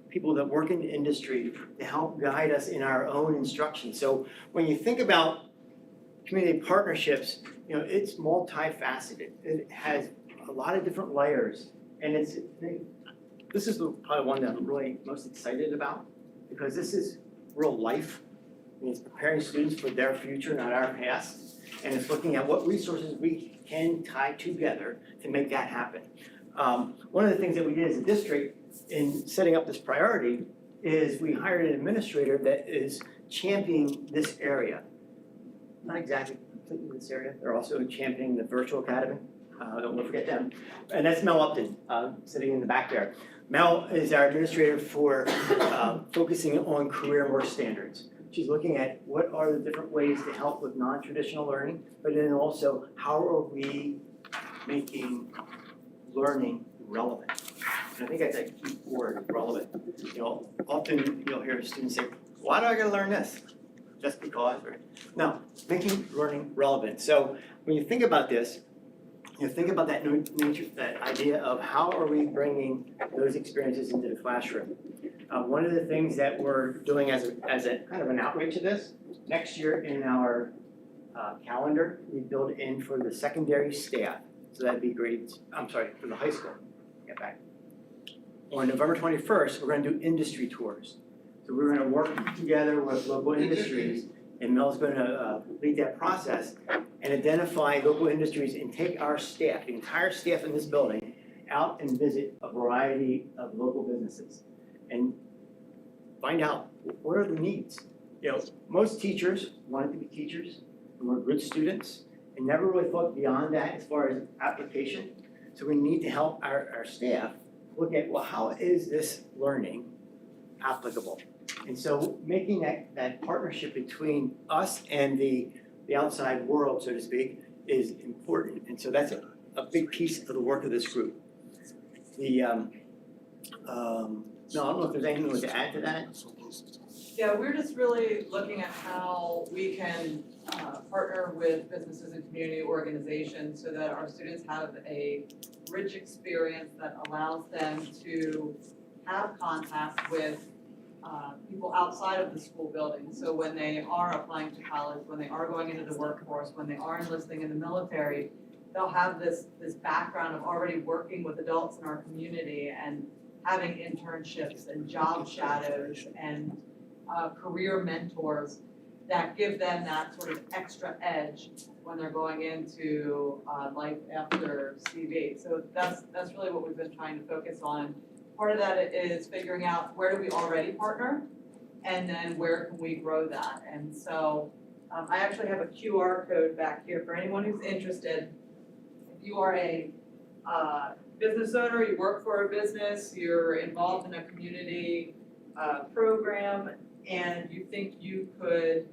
people that work in the industry to help guide us in our own instruction. So when you think about community partnerships, it's multifaceted. It has a lot of different layers, and this is probably one that I'm really most excited about, because this is real life. It's preparing students for their future, not our past, and it's looking at what resources we can tie together to make that happen. One of the things that we did as a district in setting up this priority is we hired an administrator that is championing this area. Not exactly completely this area, they're also championing the virtual academy, don't forget them. And that's Mel Upton, sitting in the back there. Mel is our administrator for focusing on career and work standards. She's looking at what are the different ways to help with non-traditional learning, but then also how are we making learning relevant. And I think that's a key word, relevant. Often you'll hear students say, why do I gotta learn this? Just because, right? No, making learning relevant. So when you think about this, think about that nature, that idea of how are we bringing those experiences into the classroom. One of the things that we're doing as a kind of an outreach of this, next year in our calendar, we build in for the secondary staff. So that'd be for the high school. Get back. On November 21st, we're gonna do industry tours. So we're gonna work together with local industries, and Mel's gonna lead that process and identify local industries and take our staff, the entire staff in this building, out and visit a variety of local businesses and find out what are the needs. Most teachers wanted to be teachers and were good students and never really thought beyond that as far as application. So we need to help our staff look at, well, how is this learning applicable? And so making that partnership between us and the outside world, so to speak, is important. And so that's a big piece of the work of this group. No, I don't know if there's anything to add to that. Yeah, we're just really looking at how we can partner with businesses and community organizations so that our students have a rich experience that allows them to have contact with people outside of the school building. So when they are applying to college, when they are going into the workforce, when they are enlisting in the military, they'll have this background of already working with adults in our community and having internships and job shadows and career mentors that give them that sort of extra edge when they're going into life after CV. So that's really what we've been trying to focus on. Part of that is figuring out where do we already partner, and then where can we grow that. And so I actually have a QR code back here for anyone who's interested. If you are a business owner, you work for a business, you're involved in a community program, and you think you could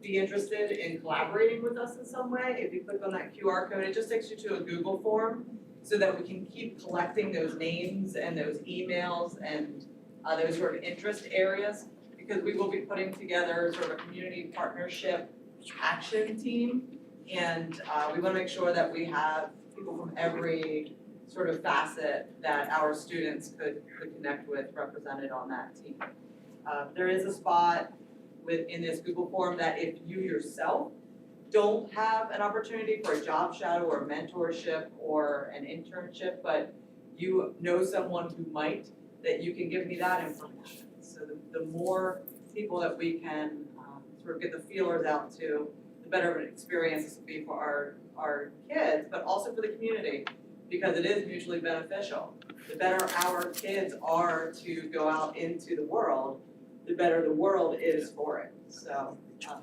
be interested in collaborating with us in some way, if you click on that QR code, it just takes you to a Google form so that we can keep collecting those names and those emails and those sort of interest areas. because we will be putting together sort of a community partnership action team. And we wanna make sure that we have people from every sort of facet that our students could connect with represented on that team. There is a spot in this Google form that if you yourself don't have an opportunity for a job shadow or mentorship or an internship, but you know someone who might, that you can give me that information. So the more people that we can sort of get the feelers out to, the better of an experience this will be for our kids, but also for the community, because it is mutually beneficial. The better our kids are to go out into the world, the better the world is for it. So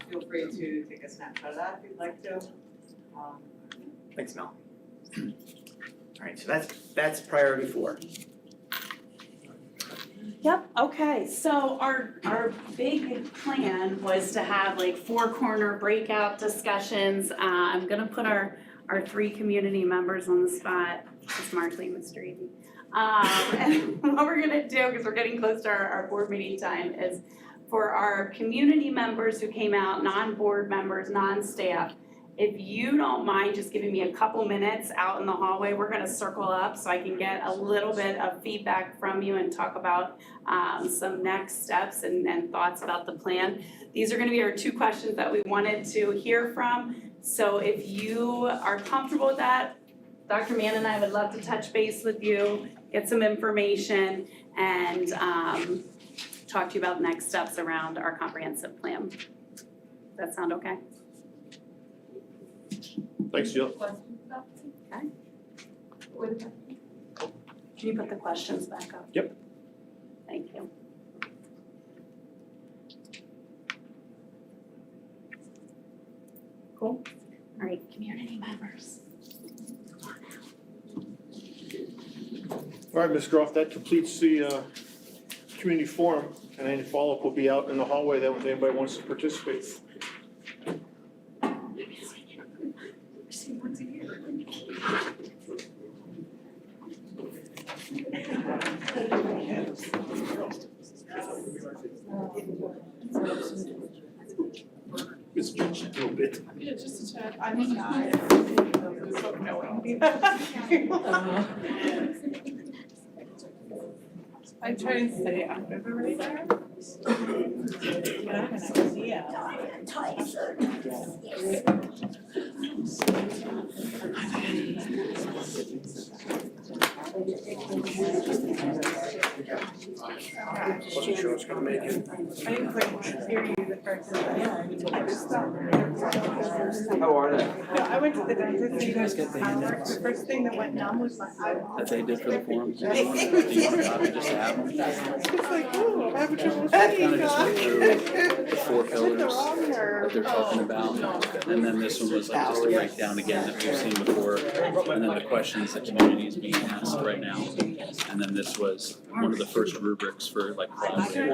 feel free to take a snapshot of that if you'd like to. Thanks, Mel. All right, so that's priority 4. Yep, okay, so our big plan was to have like 4 corner breakout discussions. I'm gonna put our 3 community members on the spot, smartly, Mr. Eby. And what we're gonna do, because we're getting close to our board meeting time, is for our community members who came out, non-board members, non-staff, if you don't mind just giving me a couple minutes out in the hallway, we're gonna circle up so I can get a little bit of feedback from you and talk about some next steps and thoughts about the plan. These are gonna be our 2 questions that we wanted to hear from. So if you are comfortable with that, Dr. Mann and I would love to touch base with you, get some information, and talk to you about next steps around our comprehensive plan. Does that sound okay? Thanks, Jill. Questions about this? Okay. What were the questions? Can you put the questions back up? Yep. Thank you. Cool. All right, community members. All right, Ms. Groff, that completes the community forum, and any follow-up will be out in the hallway then if anybody wants to participate. It's just a little bit. Yeah, just to check, I'm shy. I try and stay out of everybody there. But I have an idea. Wasn't sure I was gonna make it. I didn't quite hear you the first time. How are they? No, I went to the dentist. Did you guys get the handout? The first thing that went numb was my eyeball. That they did for the forum? Just have them. It's like, ooh, I have a trouble Kind of seeing. just went through the 4 Hit the pillars wrong nerve. that they're talking about. And then this one was like just a breakdown again that we've seen before. And then the questions the community is being asked right now. And then this was one of the first rubrics for like collaborative.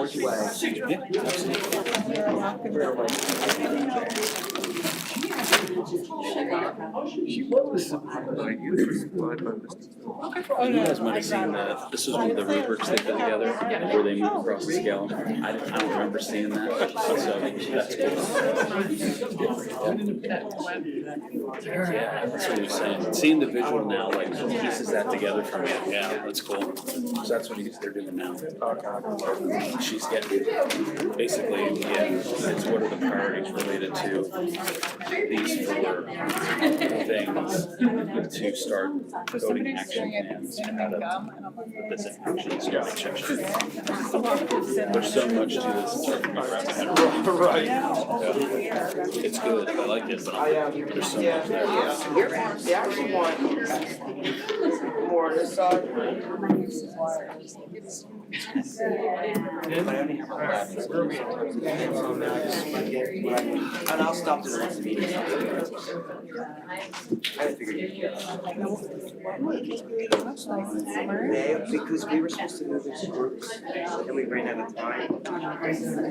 Oh, You no, guys might have seen that, this was one of the rubrics they put together where they move across the scale. I don't remember seeing that, so that's Yeah, that's what he was saying. Seeing the visual now, like pieces that together for me, yeah, that's cool. So that's what they're doing now. She's getting, basically, yeah, it's what are the priorities related to these 4 things to start coding action plans out of this information, so make sure. There's so much to this, it's hard for me to wrap my head around. Right. It's good, I like it, but there's so much there. The actual one, more on this side. And I'll stop this next meeting. I figured you'd get it. Because we were supposed to move into groups, and we ran out of time.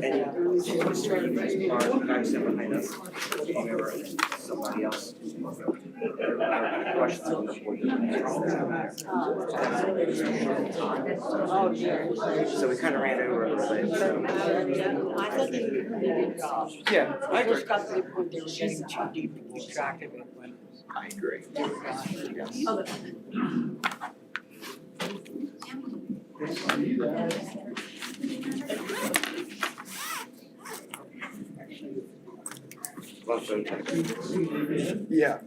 And she was trying to use part, but I was behind us. Remember, somebody else. Questions on the board. Oh, sure. So we kind of ran over a little bit, so. I thought they did a good job. Yeah, I I agree. just got to the point they were getting too deep to keep track of it when. I agree. Yeah.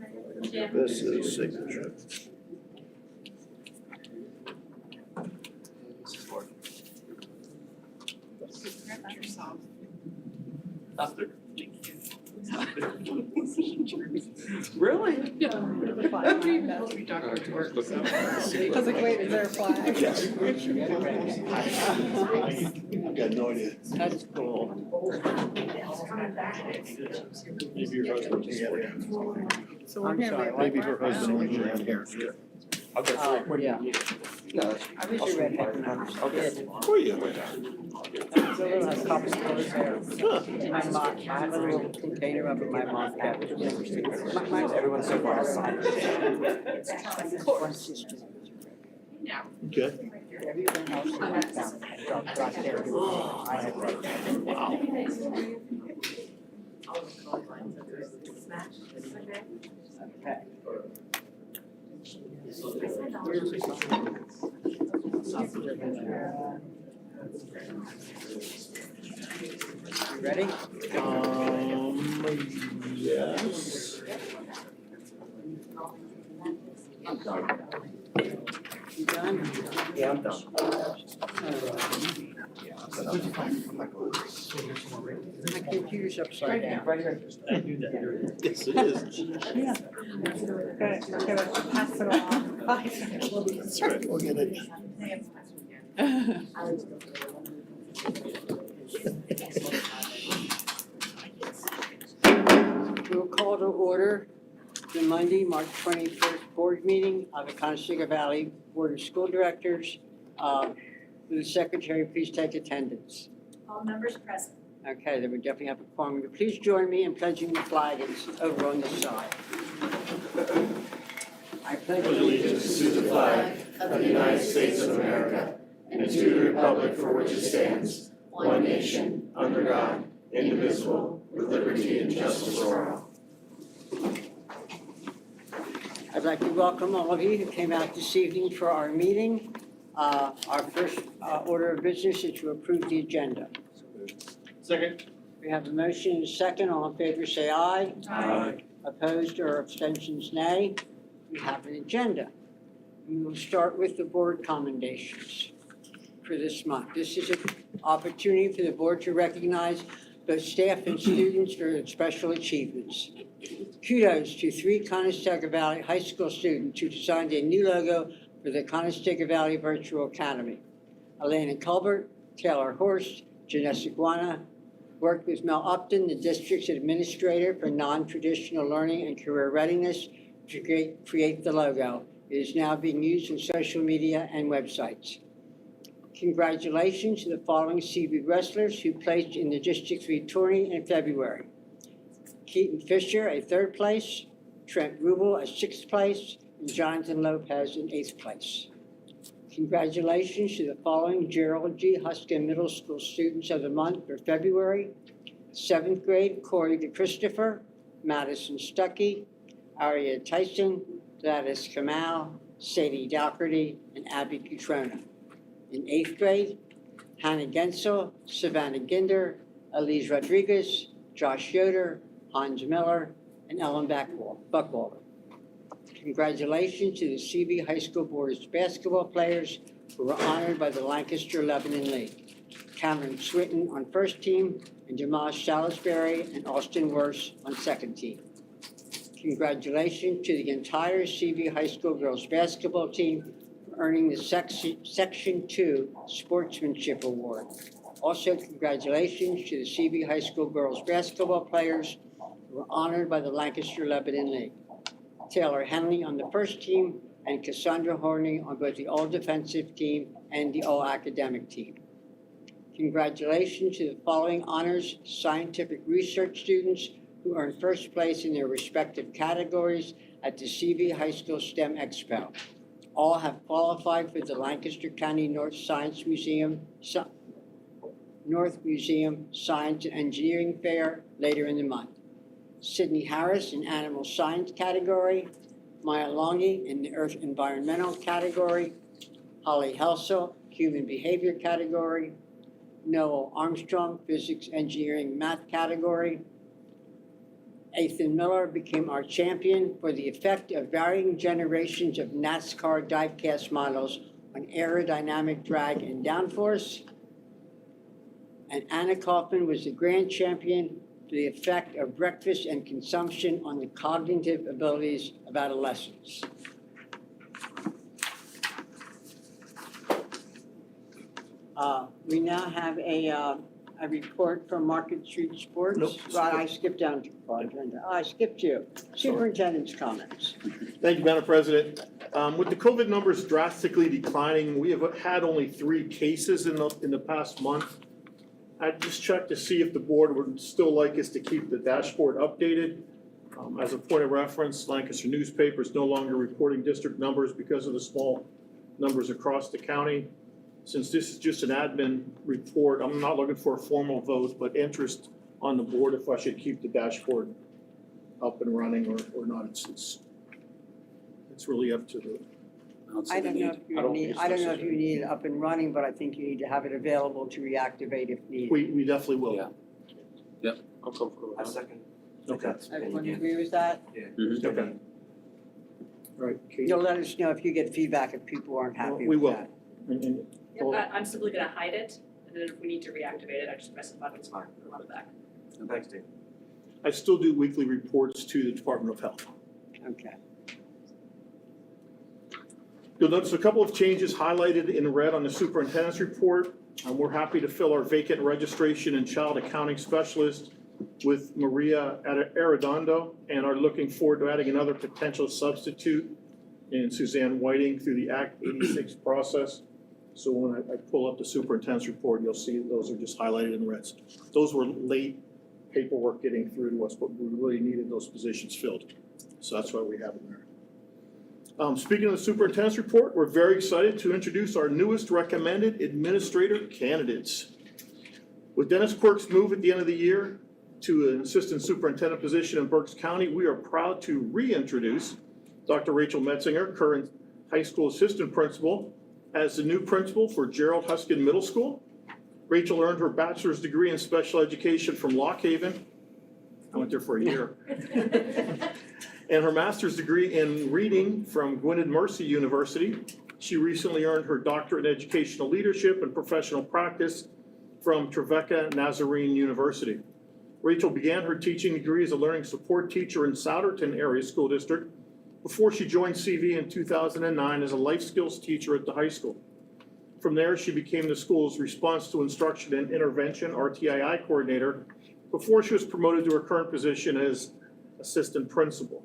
This is signature. Really? I was like, wait, is there a flag? Yes. I've got no idea. That's cool. Maybe your husband can get it. So we're I'm gonna sorry, be- Maybe her husband will get here. I'll go Oh, through it. yeah. No, I wish you read that. I'll go. For you. There's a little cup of clothes there. My mom, I have a little container of it my mom kept. Everyone's so far signed. One sister. Okay. Everyone else is down. Dropped right there. I had read. Okay. You ready? Yes. You done? Yeah, I'm done. My computer's upside down. Right here. Yes, it is. Pass it along. That's right, we'll get it. We'll call to order the Monday, March 21st board meeting of the Conestoga Valley Board of School Directors. Will the secretary please take attendance? All members present. Okay, then we definitely have a quorum. Please join me in pledging the flag. It's over on this side. I pledge allegiance to the flag of the United States of America and to the republic for which it stands, one nation, under God, indivisible, with liberty and justice for all. I'd like to welcome all of you who came out this evening for our meeting. Our first order of business is to approve the agenda. Second. We have a motion and a second. All in favor, say aye. Aye. Opposed or abstentions, nay. We have an agenda. We will start with the board commendations for this month. This is an opportunity for the board to recognize both staff and students for their special achievements. Kudos to 3 Conestoga Valley High School students who designed a new logo for the Conestoga Valley Virtual Academy. Elena Culbert, Taylor Horst, Janessa Guana worked with Mel Upton, the district's administrator for non-traditional learning and career readiness, to create the logo. It is now being used in social media and websites. Congratulations to the following CV wrestlers who placed in the District 3 tourney in February. Keaton Fisher, a 3rd place, Trent Rubel, a 6th place, and Jonathan Lopez in 8th place. Congratulations to the following Gerald G. Huskin Middle School students of the month for February. 7th grade, Corey DeChristopher, Madison Stuckey, Aria Tyson, Gladys Kamal, Sadie Dougherty, and Abby Cutrona. In 8th grade, Hannah Gensel, Savannah Ginder, Elise Rodriguez, Josh Yoder, Hans Miller, and Ellen Buckwalter. Congratulations to the CV High School Boys basketball players who were honored by the Lancaster Lebanon League. Cameron Swinton on 1st team, and Jamal Salisbury and Austin Worse on 2nd team. Congratulations to the entire CV High School girls basketball team for earning the Section 2 Sportsmanship Award. Also, congratulations to the CV High School girls basketball players who were honored by the Lancaster Lebanon League. Taylor Henley on the 1st team and Cassandra Horney on both the all-defensive team and the all-academic team. Congratulations to the following honors scientific research students who earned 1st place in their respective categories at the CV High School STEM Expo. All have qualified for the Lancaster County North Museum Science and Engineering Fair later in the month. Sydney Harris in Animal Science category, Maya Longi in the Earth Environmental category, Holly Helsel, Human Behavior category, Noel Armstrong, Physics, Engineering, Math category. Ethan Miller became our champion for the effect of varying generations of NASCAR diecast models on aerodynamic drag and downforce. And Anna Kaufman was the grand champion for the effect of breakfast and consumption on the cognitive abilities of adolescents. We now have a report from Market Street Sports. Nope. Well, I skipped down too far. I skipped you. Superintendent's comments. Thank you, Madam President. With the COVID numbers drastically declining, we have had only 3 cases in the past month. I just checked to see if the board would still like us to keep the dashboard updated. As a point of reference, Lancaster newspaper is no longer reporting district numbers because of the small numbers across the county. Since this is just an admin report, I'm not looking for a formal vote, but interest on the board if I should keep the dashboard up and running or not. It's really up to the. I don't know if you need it up and running, but I think you need to have it available to reactivate if needed. We definitely will. Yeah. I'm comfortable with that. Second. Okay. Everyone agree with that? Mhm. Okay. All right, Katie. You'll let us know if you get feedback if people aren't happy We with will. that. And I'm simply gonna hide it, and then if we need to reactivate it, I just press the button, it's fine, we'll run it back. Thanks, Dave. I still do weekly reports to the Department of Health. Okay. You'll notice a couple of changes highlighted in red on the superintendent's report. We're happy to fill our vacant registration and child accounting specialist with Maria Arredondo and are looking forward to adding another potential substitute in Suzanne Whiting through the Act 86 process. So when I pull up the superintendent's report, you'll see those are just highlighted in reds. Those were late paperwork getting through to us, but we really needed those positions filled. So that's why we have them there. Speaking of the superintendent's report, we're very excited to introduce our newest recommended administrator candidates. With Dennis Quirk's move at the end of the year to an assistant superintendent position in Berks County, we are proud to reintroduce Dr. Rachel Metzinger, current high school assistant principal, as the new principal for Gerald Huskin Middle School. Rachel earned her bachelor's degree in special education from Lock Haven. I went there for a year. And her master's degree in reading from Gwynedd Mercy University. She recently earned her doctorate in educational leadership and professional practice from Trevecca Nazarene University. Rachel began her teaching degree as a learning support teacher in Souderton Area School District before she joined CV in 2009 as a life skills teacher at the high school. From there, she became the school's response to instruction and intervention, RTII coordinator, before she was promoted to her current position as assistant principal.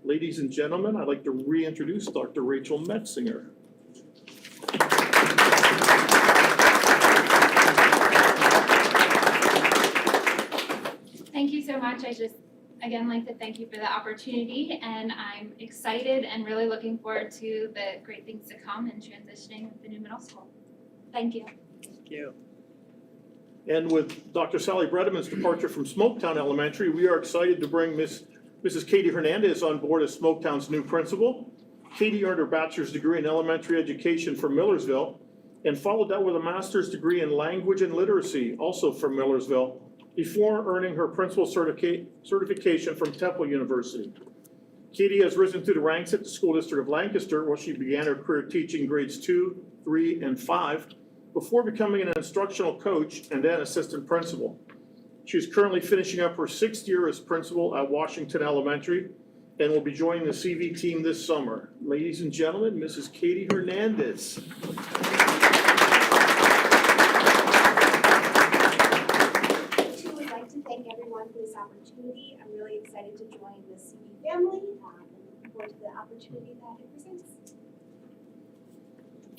Ladies and gentlemen, I'd like to reintroduce Dr. Rachel Metzinger. Thank you so much. I just, again, like to thank you for the opportunity, and I'm excited and really looking forward to the great things to come in transitioning with the new middle school. Thank you. Thank you. And with Dr. Sally Bredeman's departure from Smoketown Elementary, we are excited to bring Mrs. Katie Hernandez on board as Smoketown's new principal. Katie earned her bachelor's degree in elementary education from Millersville and followed that with a master's degree in language and literacy, also from Millersville, before earning her principal certification from Temple University. Katie has risen through the ranks at the School District of Lancaster, where she began her career teaching grades 2, 3, and 5, before becoming an instructional coach and then assistant principal. She is currently finishing up her 6th year as principal at Washington Elementary and will be joining the CV team this summer. Ladies and gentlemen, Mrs. Katie Hernandez. I would like to thank everyone for this opportunity. I'm really excited to join the CV family and looking forward to the opportunity that it presents.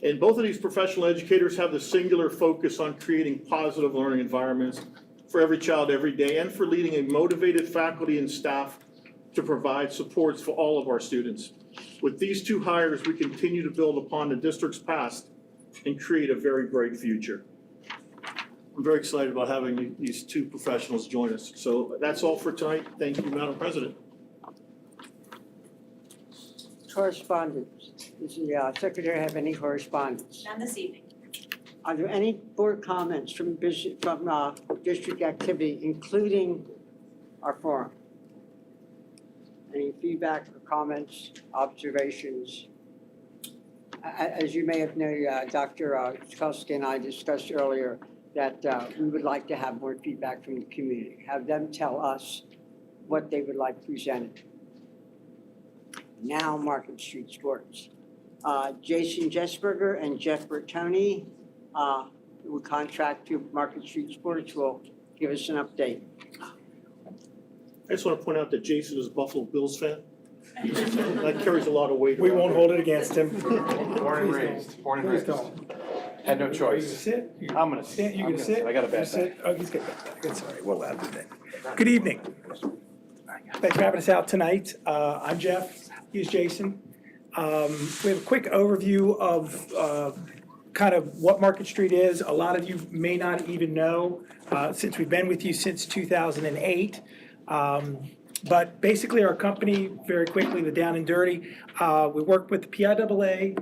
And both of these professional educators have the singular focus on creating positive learning environments for every child every day and for leading a motivated faculty and staff to provide supports for all of our students. With these two hires, we continue to build upon the district's past and create a very bright future. I'm very excited about having these two professionals join us. So that's all for tonight. Thank you, Madam President. Correspondence. Does the secretary have any correspondence? None this evening. Are there any board comments from district activity, including our forum? Any feedback or comments, observations? As you may have known, Dr. Chkowski and I discussed earlier that we would like to have more feedback from the community, have them tell us what they would like presented. Now Market Street Sports. Jason Jesberger and Jeff Bertoni, who contract to Market Street Sports, will give us an update. I just want to point out that Jason is a Buffalo Bills fan. That carries a lot of weight. We won't hold it against him. Born and raised. Had no choice. Sit? I'm gonna sit. You gonna sit? I got a bad Sit? Oh, he's got a bad back. That's all right. We'll allow that. Good evening. Thanks for having us out tonight. I'm Jeff. He's Jason. We have a quick overview of kind of what Market Street is. A lot of you may not even know, since we've been with you since 2008. But basically our company, very quickly, the Down and Dirty, we work with the PIAA,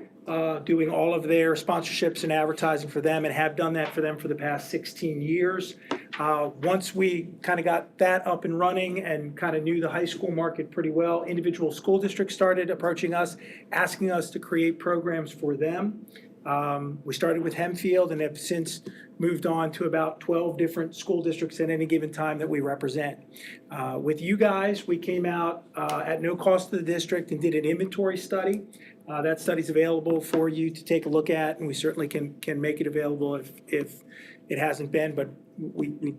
doing all of their sponsorships and advertising for them, and have done that for them for the past 16 years. Once we kind of got that up and running and kind of knew the high school market pretty well, individual school districts started approaching us, asking us to create programs for them. We started with Hempfield and have since moved on to about 12 different school districts at any given time that we represent. With you guys, we came out at no cost to the district and did an inventory study. That study's available for you to take a look at, and we certainly can make it available if it hasn't been, but we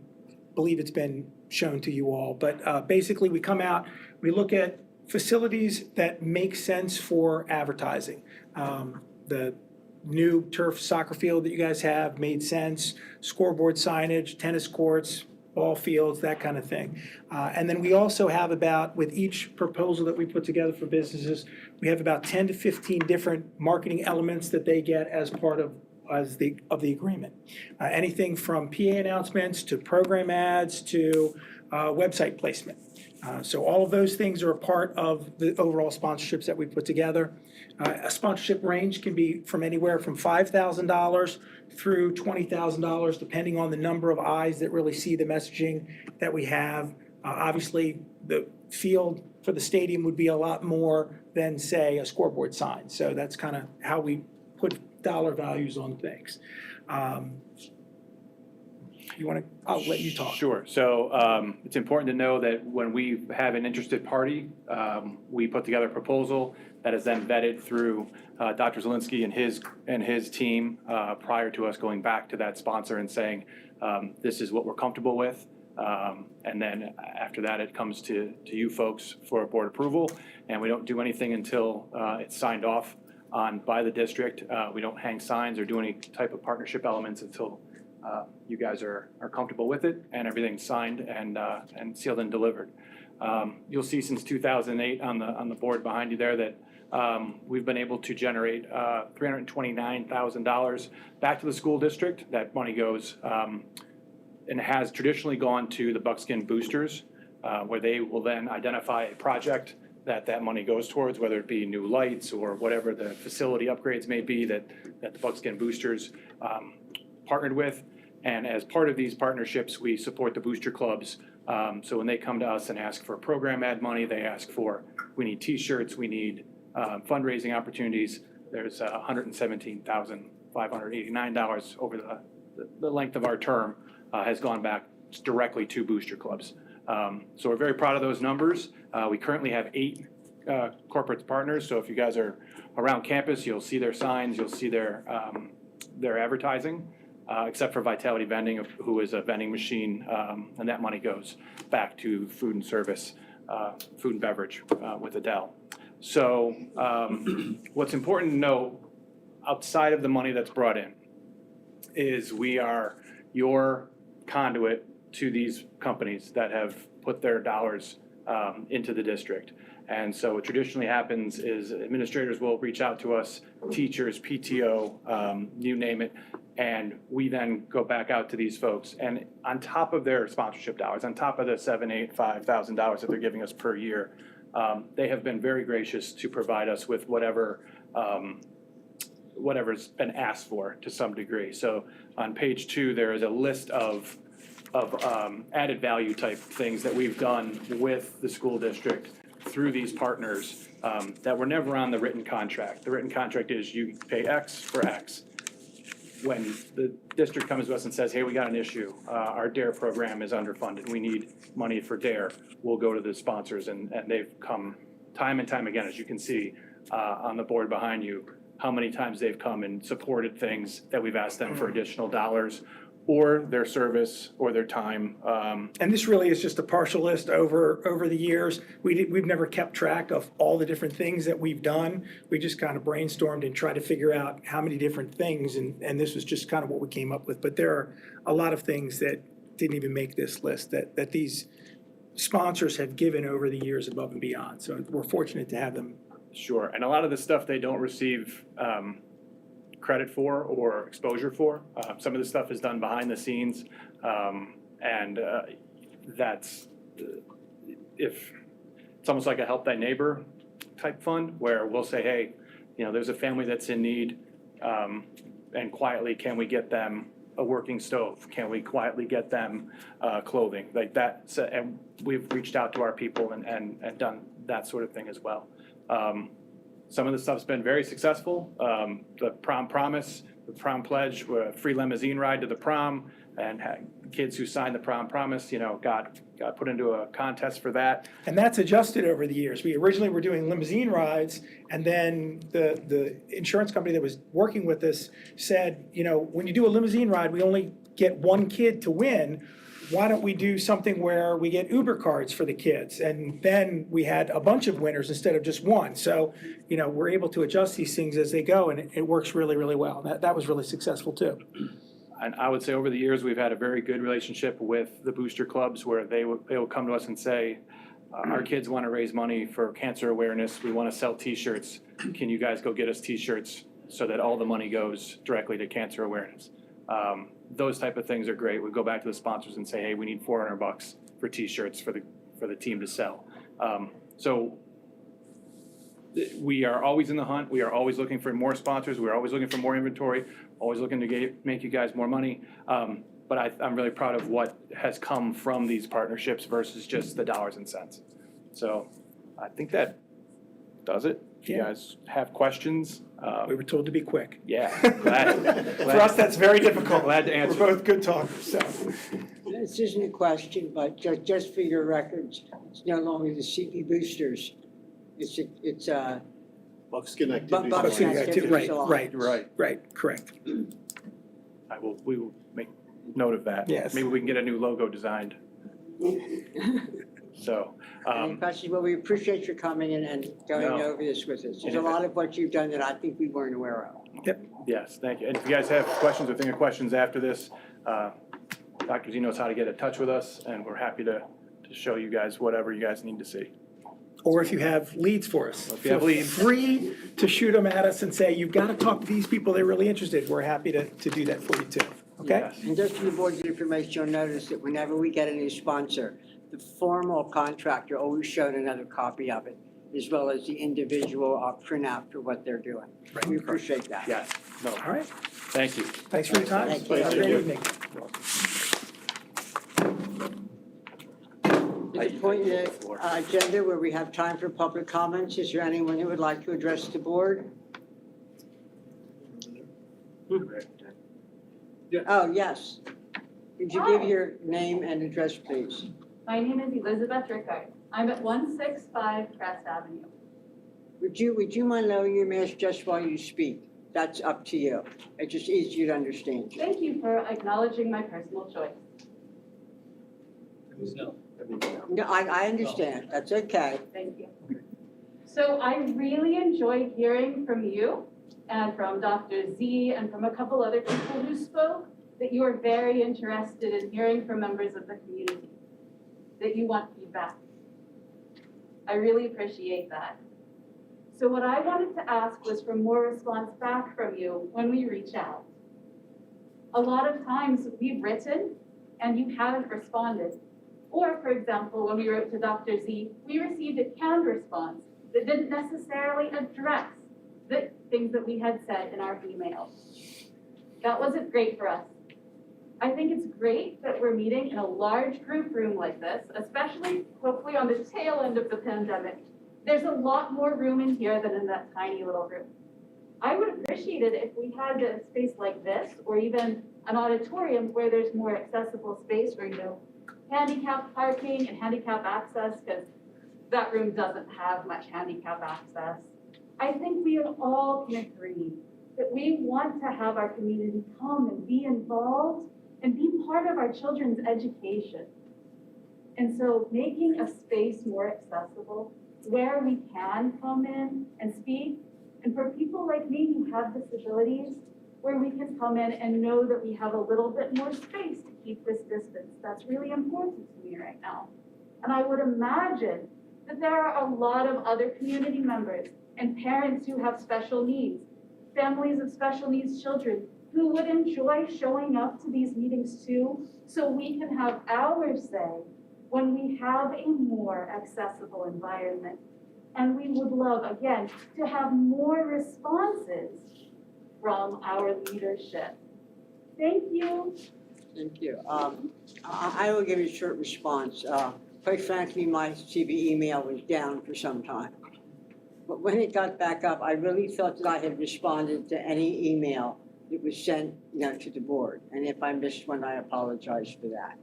believe it's been shown to you all. But basically, we come out, we look at facilities that make sense for advertising. The new turf soccer field that you guys have made sense, scoreboard signage, tennis courts, ball fields, that kind of thing. And then we also have about, with each proposal that we put together for businesses, we have about 10 to 15 different marketing elements that they get as part of the agreement. Anything from PA announcements to program ads to website placement. So all of those things are a part of the overall sponsorships that we put together. A sponsorship range can be from anywhere from $5,000 through $20,000, depending on the number of eyes that really see the messaging that we have. Obviously, the field for the stadium would be a lot more than, say, a scoreboard sign. So that's kind of how we put dollar values on things. I'll let you talk. Sure. So it's important to know that when we have an interested party, we put together a proposal that is then vetted through Dr. Zielinski and his team prior to us going back to that sponsor and saying, this is what we're comfortable with. And then after that, it comes to you folks for board approval. And we don't do anything until it's signed off on by the district. We don't hang signs or do any type of partnership elements until you guys are comfortable with it and everything's signed and sealed and delivered. You'll see since 2008 on the board behind you there that we've been able to generate $329,000 back to the school district. That money goes and has traditionally gone to the Buckskin Boosters, where they will then identify a project that money goes towards, whether it be new lights or whatever the facility upgrades may be that the Buckskin Boosters partnered with. And as part of these partnerships, we support the booster clubs. So when they come to us and ask for program ad money, they ask for, we need t-shirts, we need fundraising opportunities. There's $117,589 over the length of our term has gone back directly to booster clubs. So we're very proud of those numbers. We currently have 8 corporate partners. So if you guys are around campus, you'll see their signs, you'll see their advertising. Except for Vitality Vending, who is a vending machine, and that money goes back to food and service, food and beverage with Adele. So what's important to know outside of the money that's brought in is we are your conduit to these companies that have put their dollars into the district. And so what traditionally happens is administrators will reach out to us, teachers, PTO, you name it, and we then go back out to these folks. And on top of their sponsorship dollars, on top of the $7,000, $8,000, $5,000 that they're giving us per year, they have been very gracious to provide us with whatever's been asked for to some degree. So on page 2, there is a list of added value type things that we've done with the school district through these partners that were never on the written contract. The written contract is you pay X for X. When the district comes to us and says, hey, we got an issue, our DARE program is underfunded, we need money for DARE, we'll go to the sponsors, and they've come time and time again, as you can see on the board behind you, how many times they've come and supported things that we've asked them for additional dollars, or their service, or their time. And this really is just a partial list over the years. We've never kept track of all the different things that we've done. We just kind of brainstormed and tried to figure out how many different things, and this was just kind of what we came up with. But there are a lot of things that didn't even make this list that these sponsors have given over the years above and beyond. So we're fortunate to have them. Sure, and a lot of the stuff they don't receive credit for or exposure for. Some of the stuff is done behind the scenes, and that's if it's almost like a help thy neighbor type fund, where we'll say, hey, there's a family that's in need, and quietly, can we get them a working stove? Can we quietly get them clothing like that? So, and we've reached out to our people and done that sort of thing as well. Some of the stuff's been very successful. The prom promise, the prom pledge, free limousine ride to the prom, and kids who signed the prom promise, got put into a contest for that. And that's adjusted over the years. We originally were doing limousine rides, and then the insurance company that was working with us said, when you do a limousine ride, we only get one kid to win. Why don't we do something where we get Uber cards for the kids? And then we had a bunch of winners instead of just one. So, we're able to adjust these things as they go, and it works really, really well. That was really successful too. And I would say over the years, we've had a very good relationship with the booster clubs, where they will come to us and say, our kids want to raise money for cancer awareness. We want to sell T-shirts. Can you guys go get us T-shirts so that all the money goes directly to cancer awareness? Those type of things are great. We go back to the sponsors and say, hey, we need $400 for T-shirts for the team to sell. So we are always in the hunt. We are always looking for more sponsors. We are always looking for more inventory, always looking to make you guys more money. But I'm really proud of what has come from these partnerships versus just the dollars and cents. So I think that does it. If you guys have questions. We were told to be quick. Yeah. Glad. For us, that's very difficult. Glad to answer. We're both good talkers, so. This isn't a question, but just for your records, it's no longer the CP boosters. It's Buckskin Activity. Buckskin Activities Alliance. Right, correct. We will make note of that. Yes. Maybe we can get a new logo designed. So. Any questions? Well, we appreciate your coming in and going over this with us. There's a lot of what you've done that I think we weren't aware of. Yep. Yes, thank you. And if you guys have questions or think of questions after this, Dr. Z knows how to get in touch with us, and we're happy to show you guys whatever you guys need to see. Or if you have leads for us, If you have feel leads. free to shoot them at us and say, you've got to talk to these people, they're really interested. We're happy to do that for you too, okay? Yes. And just for the board's information, you'll notice that whenever we get a new sponsor, the formal contractor always showed another copy of it, as well as the individual printout for what they're doing. Right. We appreciate that. Yes. No. All right, Thank you. thanks for your time. Thank you. Have a great evening. At this point in the agenda where we have time for public comments, is there anyone who would like to address the board? Oh, yes. Could you give your name and address, please? My name is Elizabeth Rickard. I'm at 165 Crest Avenue. Would you mind lowering your mask just while you speak? That's up to you. It's just easier to understand you. Thank you for acknowledging my personal choice. No, I understand. That's okay. Thank you. So I really enjoyed hearing from you and from Dr. Z and from a couple other people who spoke that you are very interested in hearing from members of the community, that you want feedback. I really appreciate that. So what I wanted to ask was for more response back from you when we reach out. A lot of times we've written and you haven't responded. Or for example, when we wrote to Dr. Z, we received a canned response that didn't necessarily address the things that we had said in our emails. That wasn't great for us. I think it's great that we're meeting in a large group room like this, especially hopefully on the tail end of the pandemic. There's a lot more room in here than in that tiny little room. I would appreciate it if we had a space like this, or even an auditorium where there's more accessible space for, handicap parking and handicap access, because that room doesn't have much handicap access. I think we all can agree that we want to have our community come and be involved and be part of our children's education. And so making a space more accessible where we can come in and speak, and for people like me who have disabilities, where we can come in and know that we have a little bit more space to keep this distance. That's really important to me right now. And I would imagine that there are a lot of other community members and parents who have special needs, families of special needs children who would enjoy showing up to these meetings too, so we can have our say when we have a more accessible environment. And we would love, again, to have more responses from our leadership. Thank you. Thank you. I will give you a short response. Quite frankly, my CB email was down for some time. But when it got back up, I really thought that I had responded to any email that was sent, to the board. And if I missed one, I apologize for that.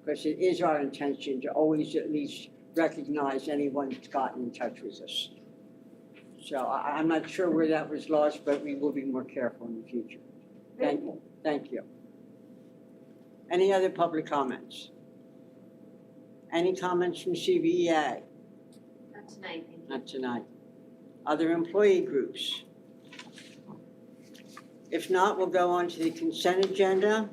Because it is our intention to always at least recognize anyone that's gotten in touch with us. So I'm not sure where that was lost, but we will be more careful in the future. Thank you. Thank you. Any other public comments? Any comments from CBEA? Not tonight, thank you. Not tonight. Other employee groups? If not, we'll go on to the consent agenda.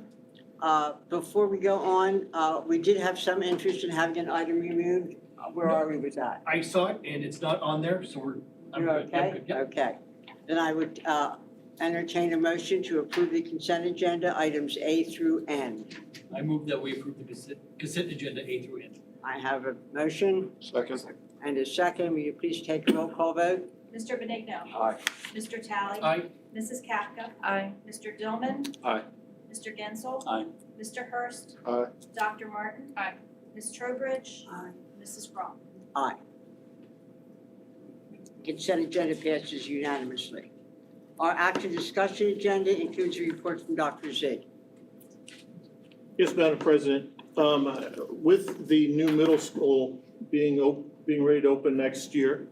Before we go on, we did have some interest in having an item removed. Where are we with that? I saw it and it's not on there, so I'm You're good. I'm okay? good, yep. Okay. Then I would entertain a motion to approve the consent agenda, items A through N. I move that we approve the consent agenda A through N. I have a motion Second. and a second. Will you please take a roll call vote? Mr. Benigno. Aye. Mr. Talley. Aye. Mrs. Kafka. Aye. Mr. Dillman. Aye. Mr. Gensel. Aye. Mr. Hurst. Aye. Dr. Martin. Aye. Ms. Trowbridge. Aye. Mrs. Crum. Aye. Consent agenda passes unanimously. Our active discussion agenda includes a report from Dr. Z. Yes, Madam President, with the new middle school being ready to open next year,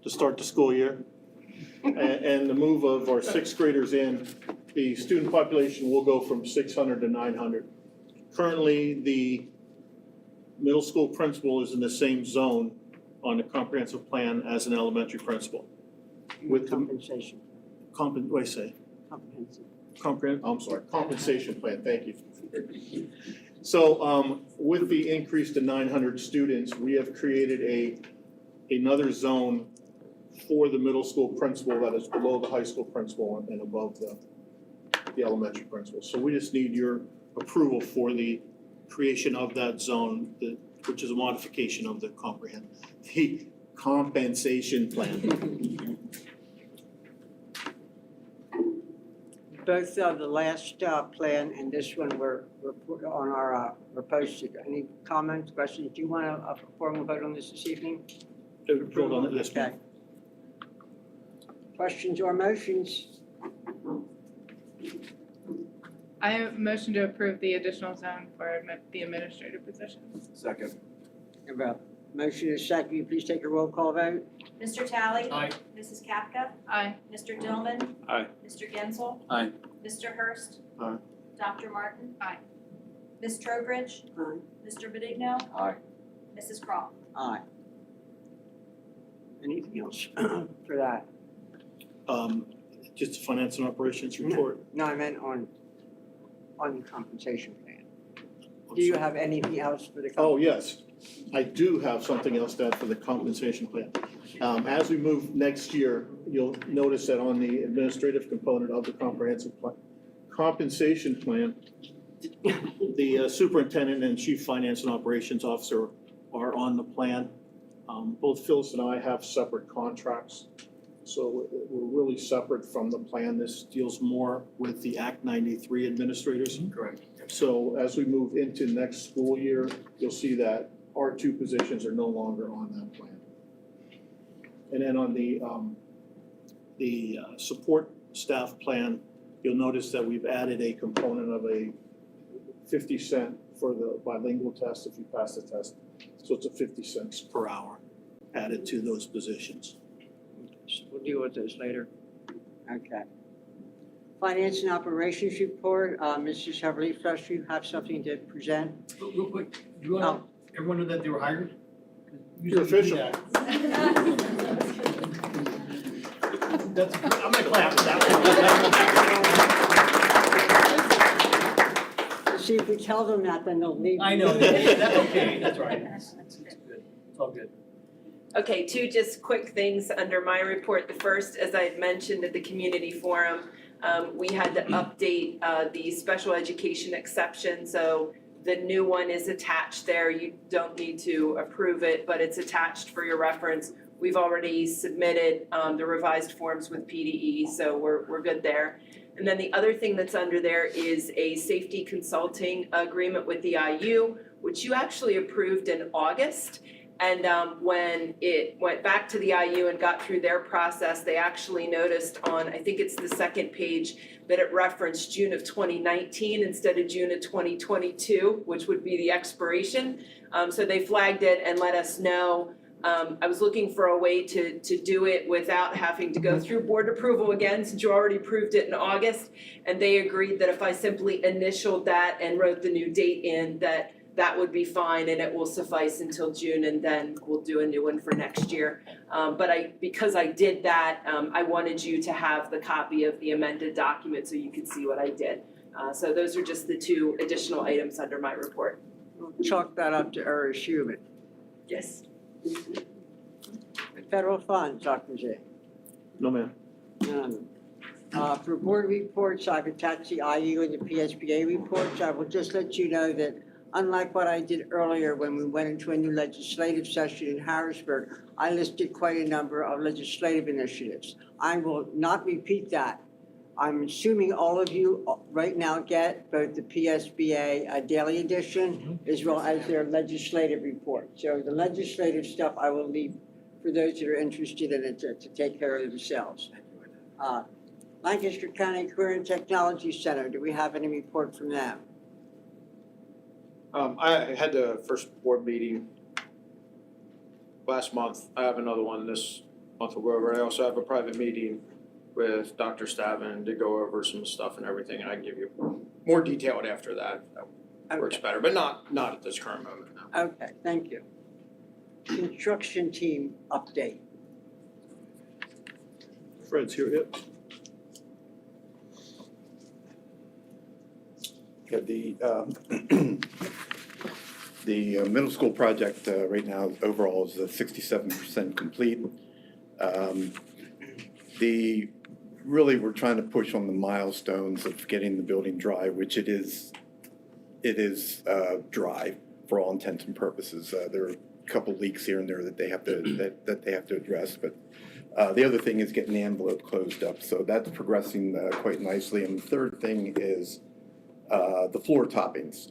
to start the school year, and the move of our sixth graders in, the student population will go from 600 to 900. Currently, the middle school principal is in the same zone on the comprehensive plan as an elementary principal. With the Compensation. what I say? Comprehensive. Compensation plan, thank you. So, with the increase to 900 students, we have created another zone for the middle school principal that is below the high school principal and above the elementary principal. So we just need your approval for the creation of that zone, which is a modification of the compensation plan. Both the last plan and this one were put on our, were posted. Any comments, questions? Do you want a formal vote on this evening? Vote on it, yes, Okay. ma'am. Questions or motions? I motion to approve the additional zone for the administrative positions. Second. About motion is second. Will you please take a roll call vote? Mr. Talley. Aye. Mrs. Kafka. Aye. Mr. Dillman. Aye. Mr. Gensel. Aye. Mr. Hurst. Aye. Dr. Martin. Aye. Ms. Trowbridge. Aye. Mr. Benigno. Aye. Mrs. Crum. Aye. Anything else for that? Just a finance and operations report. No, I meant on the compensation plan. Do you have anything else for the? Oh, yes. I do have something else to add for the compensation plan. As we move next year, you'll notice that on the administrative component of the comprehensive plan, compensation plan, the superintendent and chief finance and operations officer are on the plan. Both Phyllis and I have separate contracts, so we're really separate from the plan. This deals more with the Act 93 administrators. Correct. So as we move into next school year, you'll see that our two positions are no longer on that plan. And then on the support staff plan, you'll notice that we've added a component of a 50 cent for the bilingual test if you pass the test. So it's a 50 cents per hour added to those positions. So we'll deal with those later. Okay. Finance and operations report, Mrs. Heverly Fresh, you have something to present? Real quick, do you want everyone to know that they were hired? You're official. That's, I'm gonna clap for that one. See, if we tell them that, then they'll leave. I know, that's okay, that's right, it's good, it's all good. Okay, two just quick things under my report. The first, as I had mentioned at the community forum, we had to update the special education exception. So the new one is attached there. You don't need to approve it, but it's attached for your reference. We've already submitted the revised forms with PDE, so we're good there. And then the other thing that's under there is a safety consulting agreement with the IU, which you actually approved in August. And when it went back to the IU and got through their process, they actually noticed on, I think it's the second page, that it referenced June of 2019 instead of June of 2022, which would be the expiration. So they flagged it and let us know. I was looking for a way to do it without having to go through board approval again, since you already approved it in August. And they agreed that if I simply initialed that and wrote the new date in, that would be fine and it will suffice until June, and then we'll do a new one for next year. But because I did that, I wanted you to have the copy of the amended document so you could see what I did. So those are just the two additional items under my report. We'll chalk that up to Irish human. Yes. Federal funds, Dr. Z. No, ma'am. None. For board reports, I've attached the IU and the PSBA reports. I will just let you know that unlike what I did earlier when we went into a new legislative session in Harrisburg, I listed quite a number of legislative initiatives. I will not repeat that. I'm assuming all of you right now get both the PSBA daily edition as well as their legislative report. So the legislative stuff I will leave for those that are interested in it to take care of themselves. Lancaster County Career and Technology Center, do we have any report from them? I had the first board meeting last month. I have another one this month we'll go over. I also have a private meeting with Dr. Stavin to go over some stuff and everything, and I can give you more detailed after that. That works better, but not at this current moment, no. Okay, thank you. Construction team update. Fred's here, yep. The middle school project right now overall is 67% complete. Really we're trying to push on the milestones of getting the building dry, which it is dry for all intents and purposes. There are a couple leaks here and there that they have to address, but the other thing is getting the envelope closed up, so that's progressing quite nicely. And the third thing is the floor toppings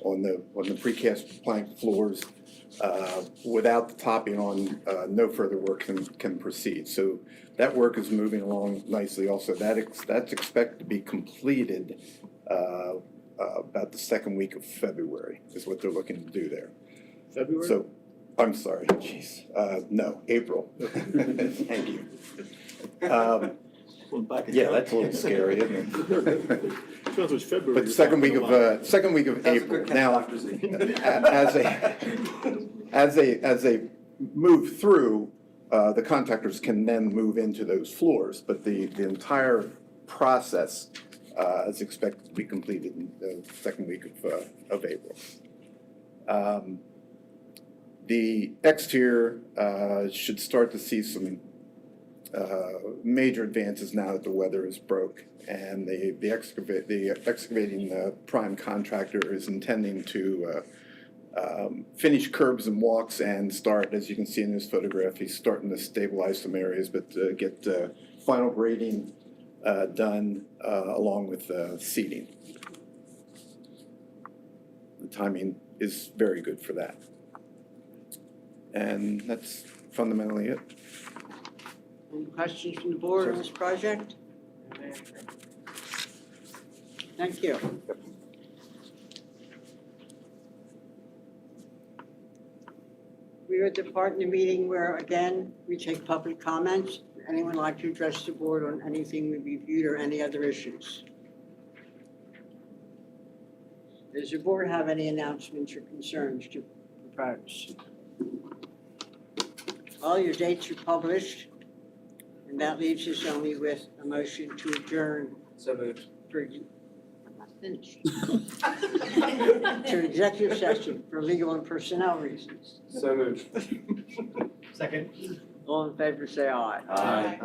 on the precast plank floors. Without the topping on, no further work can proceed. So that work is moving along nicely. Also, that's expected to be completed about the second week of February is what they're looking to do there. February? So, I'm sorry, jeez, no, April. Thank you. Yeah, that's a little scary, isn't it? Depends which February. But second week of April. Now, as they move through, the contractors can then move into those floors, but the entire process is expected to be completed in the second week of April. The exterior should start to see some major advances now that the weather is broke. And the excavating prime contractor is intending to finish curbs and walks and start, as you can see in this photograph, he's starting to stabilize some areas, but get final grading done along with seeding. The timing is very good for that. And that's fundamentally it. Any questions from the board on this project? Thank you. We are at the part in the meeting where, again, we take public comments. Anyone like to address the board on anything we reviewed or any other issues? Does the board have any announcements or concerns to propose? All your dates are published, and that leaves us only with a motion to adjourn. So moved. I'm not finished. To executive session for legal and personnel reasons. So moved. Second. All in favor, say aye. Aye.